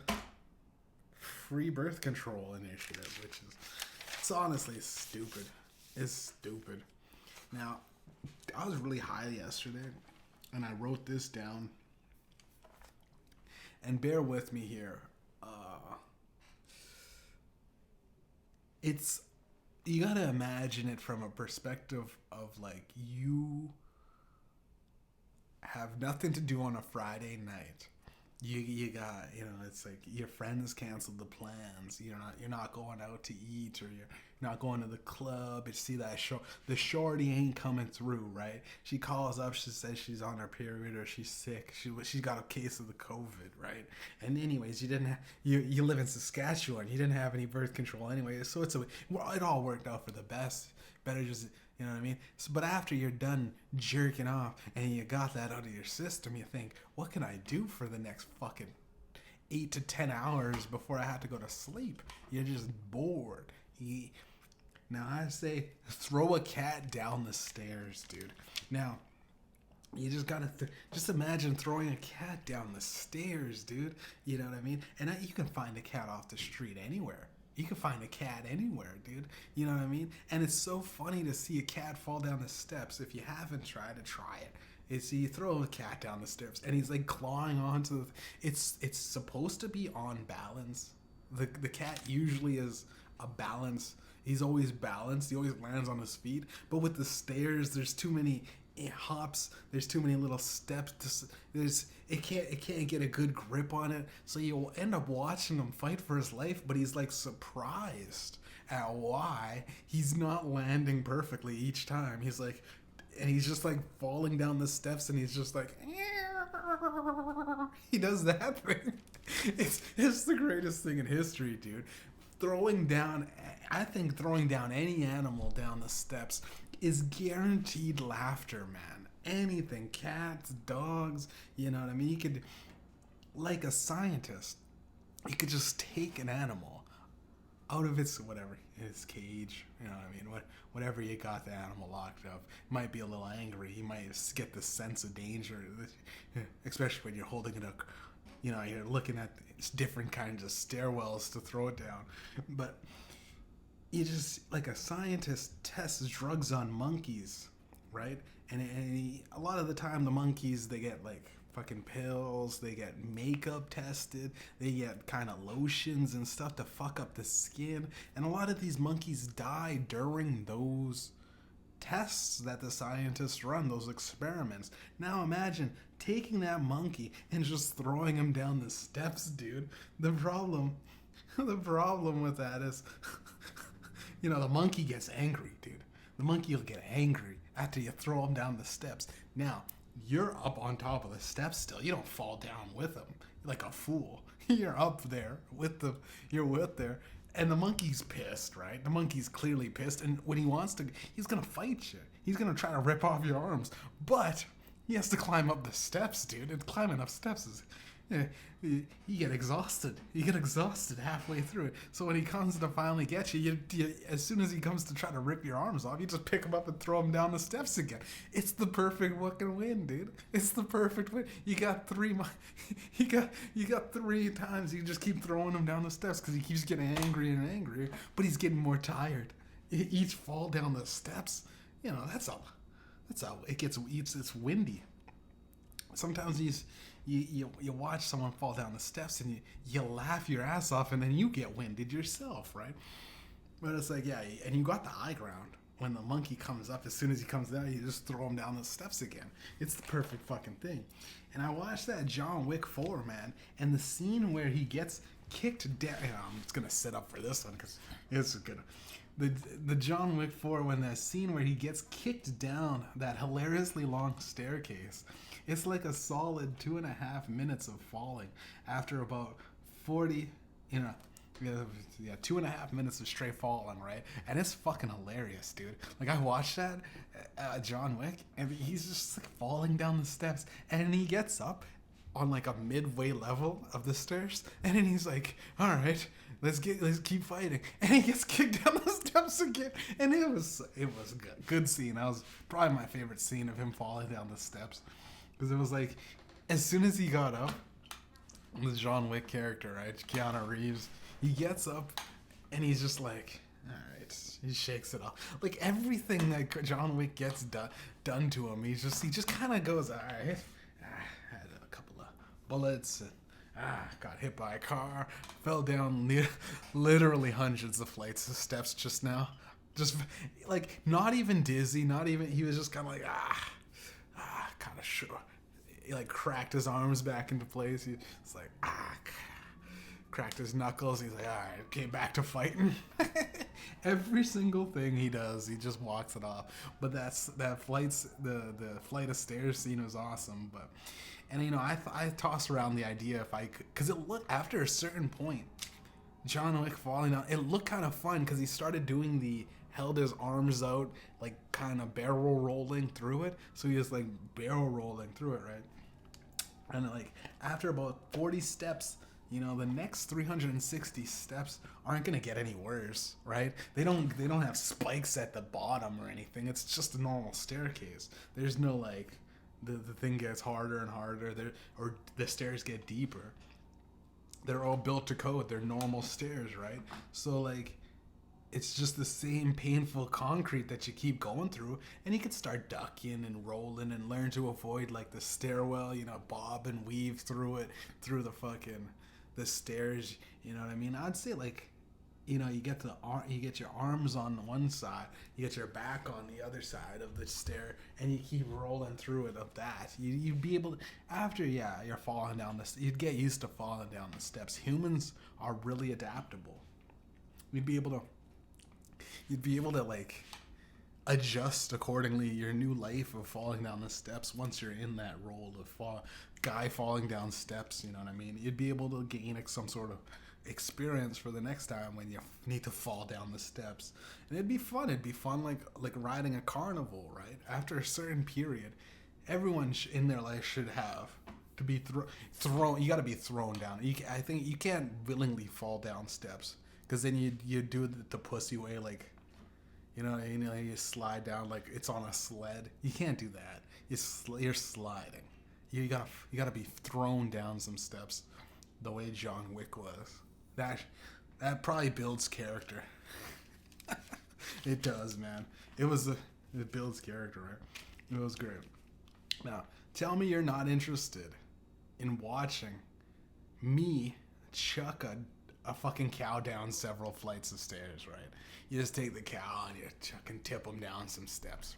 free birth control initiative, which is, it's honestly stupid. It's stupid. Now, I was really high yesterday, and I wrote this down. And bear with me here. It's, you gotta imagine it from a perspective of like, you have nothing to do on a Friday night. You got, it's like your friends canceled the plans. You're not going out to eat, or you're not going to the club. You see that the shorty ain't coming through, right? She calls up, she says she's on her period or she's sick. She got a case of the COVID, right? And anyways, you live in Saskatchewan. You didn't have any birth control anyway, so it all worked out for the best. Better just, you know what I mean? So, but after you're done jerking off and you got that out of your system, you think, what can I do for the next fucking 8 to 10 hours before I have to go to sleep? You're just bored. Now I say, throw a cat down the stairs, dude. Now, you just gotta just imagine throwing a cat down the stairs, dude. You know what I mean? And you can find a cat off the street anywhere. You can find a cat anywhere, dude. You know what I mean? And it's so funny to see a cat fall down the steps. If you haven't tried it, try it. You throw a cat down the steps, and he's like clawing onto it's supposed to be on balance. The cat usually is a balance. He's always balanced. He always lands on his feet. But with the stairs, there's too many hops. There's too many little steps. It can't get a good grip on it. So you'll end up watching him fight for his life. But he's like surprised at why he's not landing perfectly each time. He's like, and he's just like falling down the steps, and he's just like, he does that thing. It's the greatest thing in history, dude. I think throwing down any animal down the steps is guaranteed laughter, man. Anything, cats, dogs, you know what I mean? You could, like a scientist, you could just take an animal out of its cage, you know what I mean? Whatever you got the animal locked up. It might be a little angry. He might get the sense of danger, especially when you're holding it up. You're looking at different kinds of stairwells to throw it down. But you just, like a scientist tests drugs on monkeys, right? And a lot of the time the monkeys, they get like fucking pills, they get makeup tested, they get kind of lotions and stuff to fuck up the skin. And a lot of these monkeys die during those tests that the scientists run, those experiments. Now imagine taking that monkey and just throwing him down the steps, dude. The problem with that is, the monkey gets angry, dude. The monkey will get angry after you throw him down the steps. Now, you're up on top of the steps still. You don't fall down with him like a fool. You're up there with there. And the monkey's pissed, right? The monkey's clearly pissed. And when he wants to, he's going to fight you. He's going to try to rip off your arms. But he has to climb up the steps, dude. And climbing up steps is, you get exhausted. You get exhausted halfway through it. So when he comes to finally get you, as soon as he comes to try to rip your arms off, you just pick him up and throw him down the steps again. It's the perfect fucking win, dude. It's the perfect win. You got three times. You just keep throwing him down the steps because he keeps getting angrier and angrier. But he's getting more tired. Each fall down the steps, that's how it gets. It's windy. Sometimes you watch someone fall down the steps and you laugh your ass off, and then you get winded yourself, right? But it's like, yeah, and you got the high ground. When the monkey comes up, as soon as he comes down, you just throw him down the steps again. It's the perfect fucking thing. And I watched that John Wick 4, man, and the scene where he gets kicked down. I'm just gonna sit up for this one because it's good. The John Wick 4, when that scene where he gets kicked down that hilariously long staircase, it's like a solid 2.5 minutes of falling after about 40, 2.5 minutes of straight falling, right? And it's fucking hilarious, dude. Like, I watched that, John Wick, and he's just like falling down the steps, and he gets up on like a midway level of the stairs, and then he's like, all right, let's keep fighting. And he gets kicked down the steps again. And it was good scene. That was probably my favorite scene of him falling down the steps. Because it was like, as soon as he got up, the John Wick character, right, Keanu Reeves, he gets up and he's just like, all right, he shakes it off. Like everything that John Wick gets done to him, he just kind of goes, all right, had a couple of bullets and got hit by a car, fell down literally hundreds of flights of steps just now. Just like not even dizzy, not even, he was just kind of like, kind of sure. He like cracked his arms back into place. It's like, cracked his knuckles. He's like, all right, came back to fighting. Every single thing he does, he just walks it off. But the flight of stairs scene was awesome. But, and you know, I tossed around the idea if I could, because it looked, after a certain point, John Wick falling down, it looked kind of fun because he started doing held his arms out, like kind of barrel rolling through it. So he was like barrel rolling through it, right? And like after about 40 steps, you know, the next 360 steps aren't gonna get any worse, right? They don't have spikes at the bottom or anything. It's just a normal staircase. There's no like the thing gets harder and harder there, or the stairs get deeper. They're all built to code. They're normal stairs, right? So like it's just the same painful concrete that you keep going through, and you can start ducking and rolling and learn to avoid like the stairwell, you know, bob and weave through it, through the stairs, you know what I mean? I'd say like, you know, you get your arms on one side, you get your back on the other side of the stair, and you keep rolling through it of that. You'd be able to, after, you're falling down you'd get used to falling down the steps. Humans are really adaptable. You'd be able to like adjust accordingly your new life of falling down the steps once you're in that role of guy falling down steps, you know what I mean? You'd be able to gain some sort of experience for the next time when you need to fall down the steps. And it'd be fun like riding a carnival, right? After a certain period, everyone in their life should have to be thrown. You got to be thrown down. I think you can't willingly fall down steps, because then you do the pussy way, like, you know, you slide down like it's on a sled. You can't do that. You're sliding. You gotta be thrown down some steps, the way John Wick was. That probably builds character. It does, man. It builds character, right? It was great. Now, tell me you're not interested in watching me chuck a fucking cow down several flights of stairs, right? You just take the cow and you fucking tip them down some steps,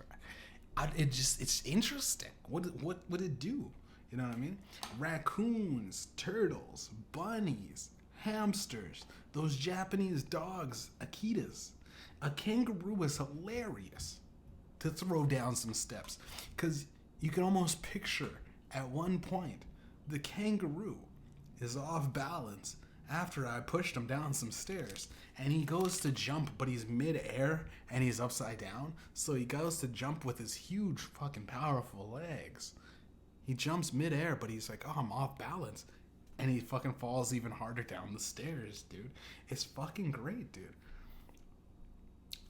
right? It's interesting. What would it do? You know what I mean? Raccoons, turtles, bunnies, hamsters, those Japanese dogs, Akitas. A kangaroo is hilarious to throw down some steps, because you can almost picture at one point the kangaroo is off balance after I pushed him down some stairs, and he goes to jump, but he's mid-air and he's upside down, so he goes to jump with his huge fucking powerful legs. He jumps mid-air, but he's like, oh, I'm off balance, and he fucking falls even harder down the stairs, dude. It's fucking great, dude.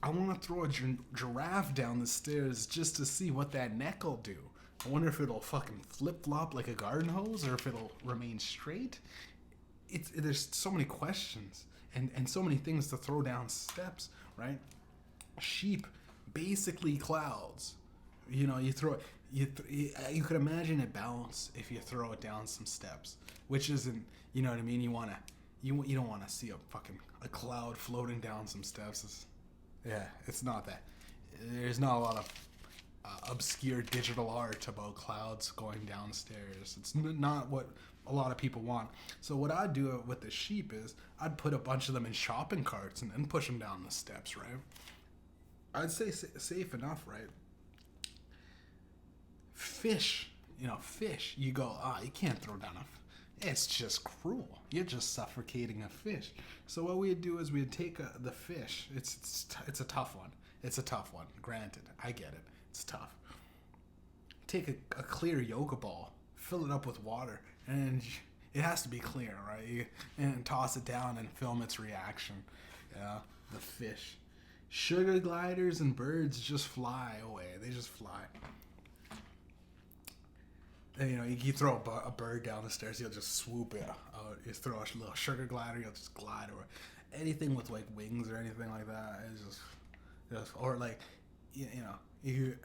I want to throw a giraffe down the stairs just to see what that neck will do. I wonder if it'll fucking flip-flop like a garden hose, or if it'll remain straight. There's so many questions and so many things to throw down steps, right? Sheep, basically clouds. You know, you throw it. You could imagine it bounce if you throw it down some steps, which isn't, you know what I mean? You don't want to see a cloud floating down some steps. It's not that. There's not a lot of obscure digital art about clouds going downstairs. It's not what a lot of people want. So what I'd do with the sheep is I'd put a bunch of them in shopping carts and then push them down the steps, right? I'd say safe enough, right? Fish, you go, you can't throw down it's just cruel. You're just suffocating a fish. So what we'd do is we'd take the fish. It's a tough one. It's a tough one. Granted, I get it. It's tough. Take a clear yoga ball, fill it up with water, and it has to be clear, right? And toss it down and film its reaction. Yeah, the fish. Sugar gliders and birds just fly away. They just fly. And, you throw a bird down the stairs, he'll just swoop it out. You throw a little sugar glider, he'll just glide over. Anything with like wings or anything like that is just or like, you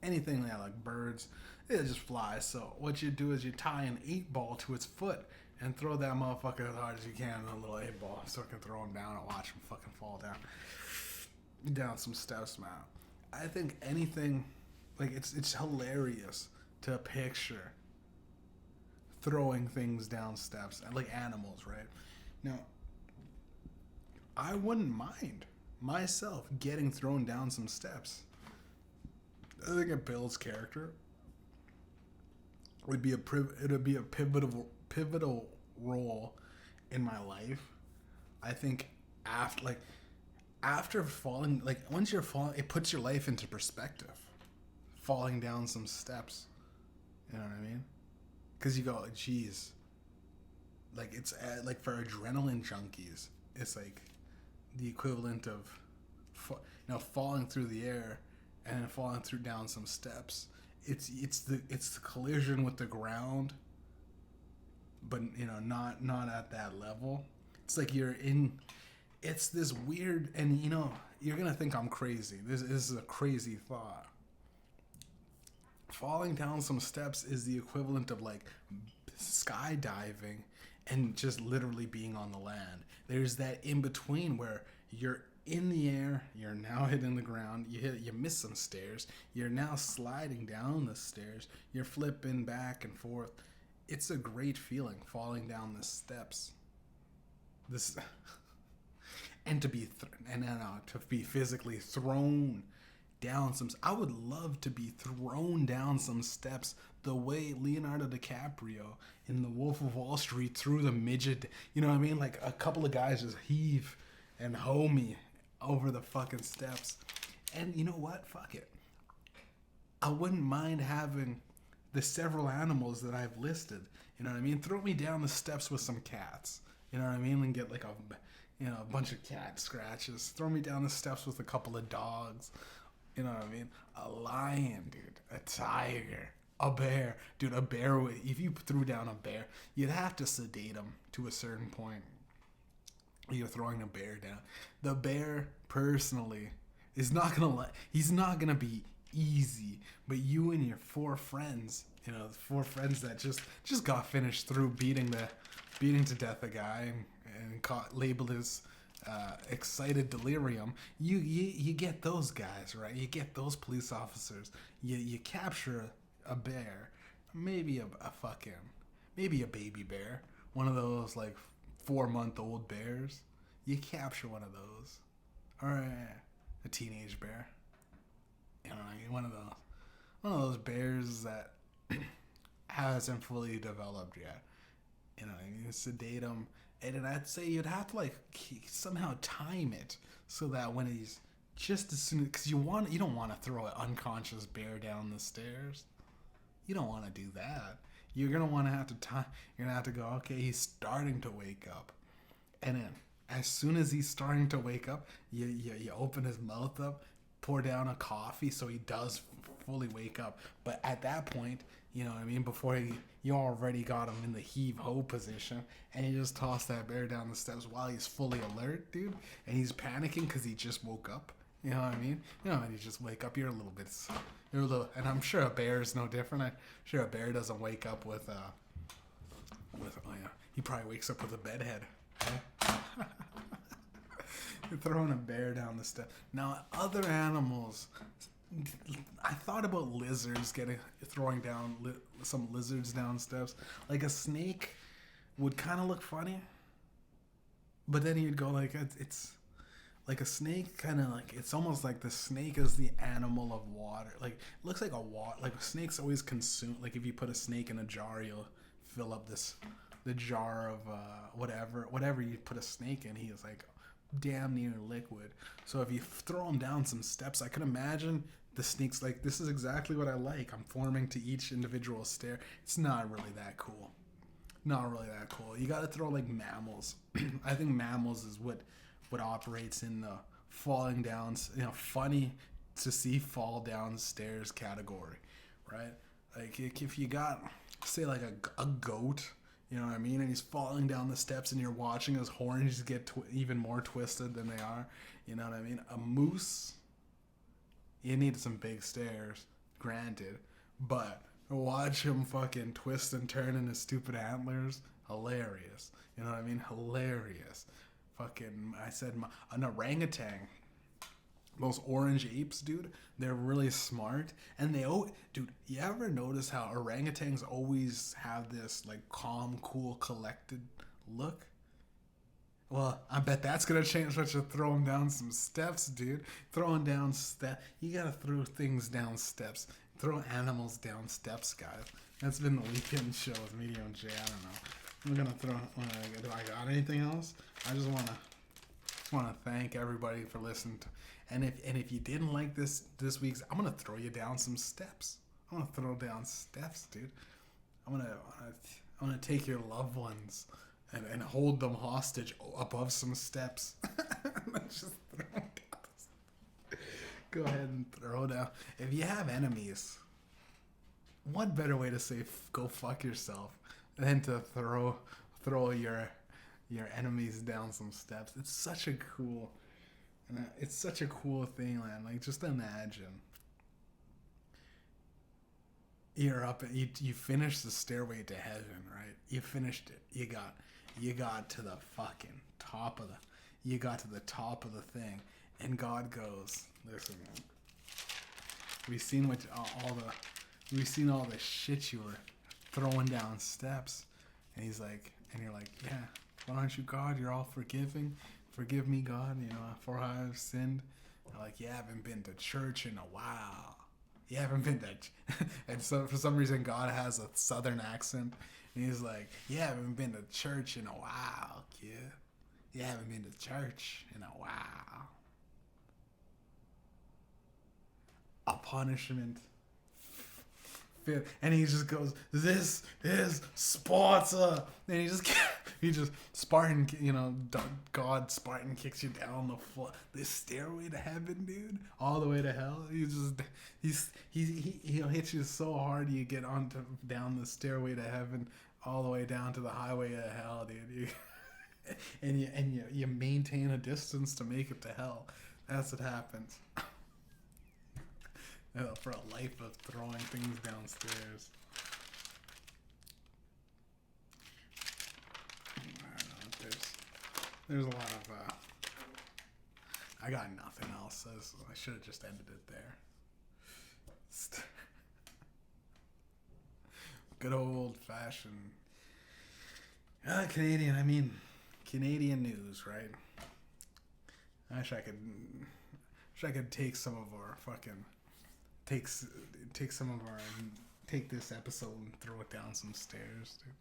anything like birds, it just flies. So what you do is you tie an 8-ball to its foot and throw that motherfucker as hard as you can in a little 8-ball, so it can throw him down and watch him fucking fall down some steps, man. I think anything, like it's hilarious to picture throwing things down steps, like animals, right? Now, I wouldn't mind myself getting thrown down some steps. I think it builds character. It would be a pivotal role in my life. I think after falling, like once you're falling, it puts your life into perspective. Falling down some steps, you know what I mean? Because you go, geez, like it's like for adrenaline junkies, it's like the equivalent of falling through the air and then falling down some steps. It's the collision with the ground, but not at that level. It's like it's this weird, and you're gonna think I'm crazy. This is a crazy thought. Falling down some steps is the equivalent of like skydiving and just literally being on the land. There's that in between where you're in the air, you're now hitting the ground, you miss some stairs, you're now sliding down the stairs, you're flipping back and forth. It's a great feeling falling down the steps. And to be to be physically thrown down I would love to be thrown down some steps the way Leonardo DiCaprio in The Wolf of Wall Street threw the midget. You know what I mean? Like a couple of guys just heave and hoe me over the fucking steps. And you know what? Fuck it. I wouldn't mind having the several animals that I've listed. You know what I mean? Throw me down the steps with some cats. You know what I mean? And get like a bunch of cat scratches. Throw me down the steps with a couple of dogs. You know what I mean? A lion, dude. A tiger. A bear. Dude, a bear, if you threw down a bear, you'd have to sedate him to a certain point. You're throwing a bear down. The bear, personally, is not gonna he's not gonna be easy. But you and your 4 friends, the 4 friends that just got finished through beating to death a guy and labeled as excited delirium. You get those guys, right? You get those police officers. You capture a bear, maybe maybe a baby bear, one of those like 4-month-old bears. You capture one of those, or a teenage bear. One of those bears that hasn't fully developed yet. Sedate him, and then I'd say you'd have to like somehow time it so that when he's just as soon, because you don't want to throw an unconscious bear down the stairs. You don't want to do that. You're gonna want to have to time. You're gonna have to go. Okay, he's starting to wake up, and then as soon as he's starting to wake up, you open his mouth up, pour down a coffee so he does fully wake up. But at that point, you know what I mean, before you already got him in the heave-ho position, and you just toss that bear down the steps while he's fully alert, dude, and he's panicking because he just woke up. You know what I mean? When you just wake up, you're a little, and I'm sure a bear is no different. I'm sure a bear doesn't wake up with he probably wakes up with a bedhead. You're throwing a bear down the steps. Now, other animals, I thought about lizards throwing down some lizards down steps. Like a snake would kind of look funny, but then you'd go like it's like a snake, kind of like it's almost like the snake is the animal of water. Like it looks like snakes always consume. Like if you put a snake in a jar, you'll fill up the jar of whatever you put a snake in. He is like damn near liquid. So if you throw him down some steps, I can imagine the snake's like, this is exactly what I like. I'm forming to each individual stair. It's not really that cool. not really that cool. You gotta throw like mammals. I think mammals is what operates in the falling down, funny to see fall down stairs category, right? Like if you got, say, like a goat, you know what I mean, and he's falling down the steps, and you're watching his horns get even more twisted than they are, you know what I mean? A moose, you need some big stairs, granted, but watch him fucking twist and turn in his stupid antlers, hilarious. You know what I mean? Hilarious. Fucking, I said an orangutan. Those orange apes, dude, they're really smart. And dude, you ever notice how orangutans always have this, like, calm, cool, collected look? Well, I bet that's gonna change once you throw them down some steps, dude. Throwing down steps. You gotta throw things down steps. Throw animals down steps, guys. That's been the weekend show with Mediumjay. I don't know. I'm gonna throw. Do I got anything else? I just wanna thank everybody for listening. And if you didn't like this week's, I'm gonna throw you down some steps. I'm gonna throw down steps, dude. I'm gonna take your loved ones and hold them hostage above some steps. Just throw them down. Go ahead and throw down. If you have enemies, what better way to say go fuck yourself than to throw your enemies down some steps? It's such a cool thing, man. Like, just imagine you're up and you finish the stairway to heaven, right? You finished it. You got to the fucking top of the thing, and God goes, listen, man, we've seen all the shit you were throwing down steps. And he's like, and you're like, yeah, but aren't you God? You're all forgiving. Forgive me, God, for I have sinned. They're like, you haven't been to church in a while. You haven't been to, and so for some reason God has a southern accent, and he's like, you haven't been to church in a while, kid. You haven't been to church in a while. A punishment. And he just goes, this is Sparta. And he just Spartan, God Spartan kicks you down this stairway to heaven, dude, all the way to hell. He'll hit you so hard you get down the stairway to heaven, all the way down to the highway to hell, dude. And you maintain a distance to make it to hell. That's what happens. For a life of throwing things downstairs. I don't know. There's a lot of. I got nothing else. I should have just ended it there. Good old fashioned. Canadian news, right? I wish I could take some of our fucking. Take this episode and throw it down some stairs, dude.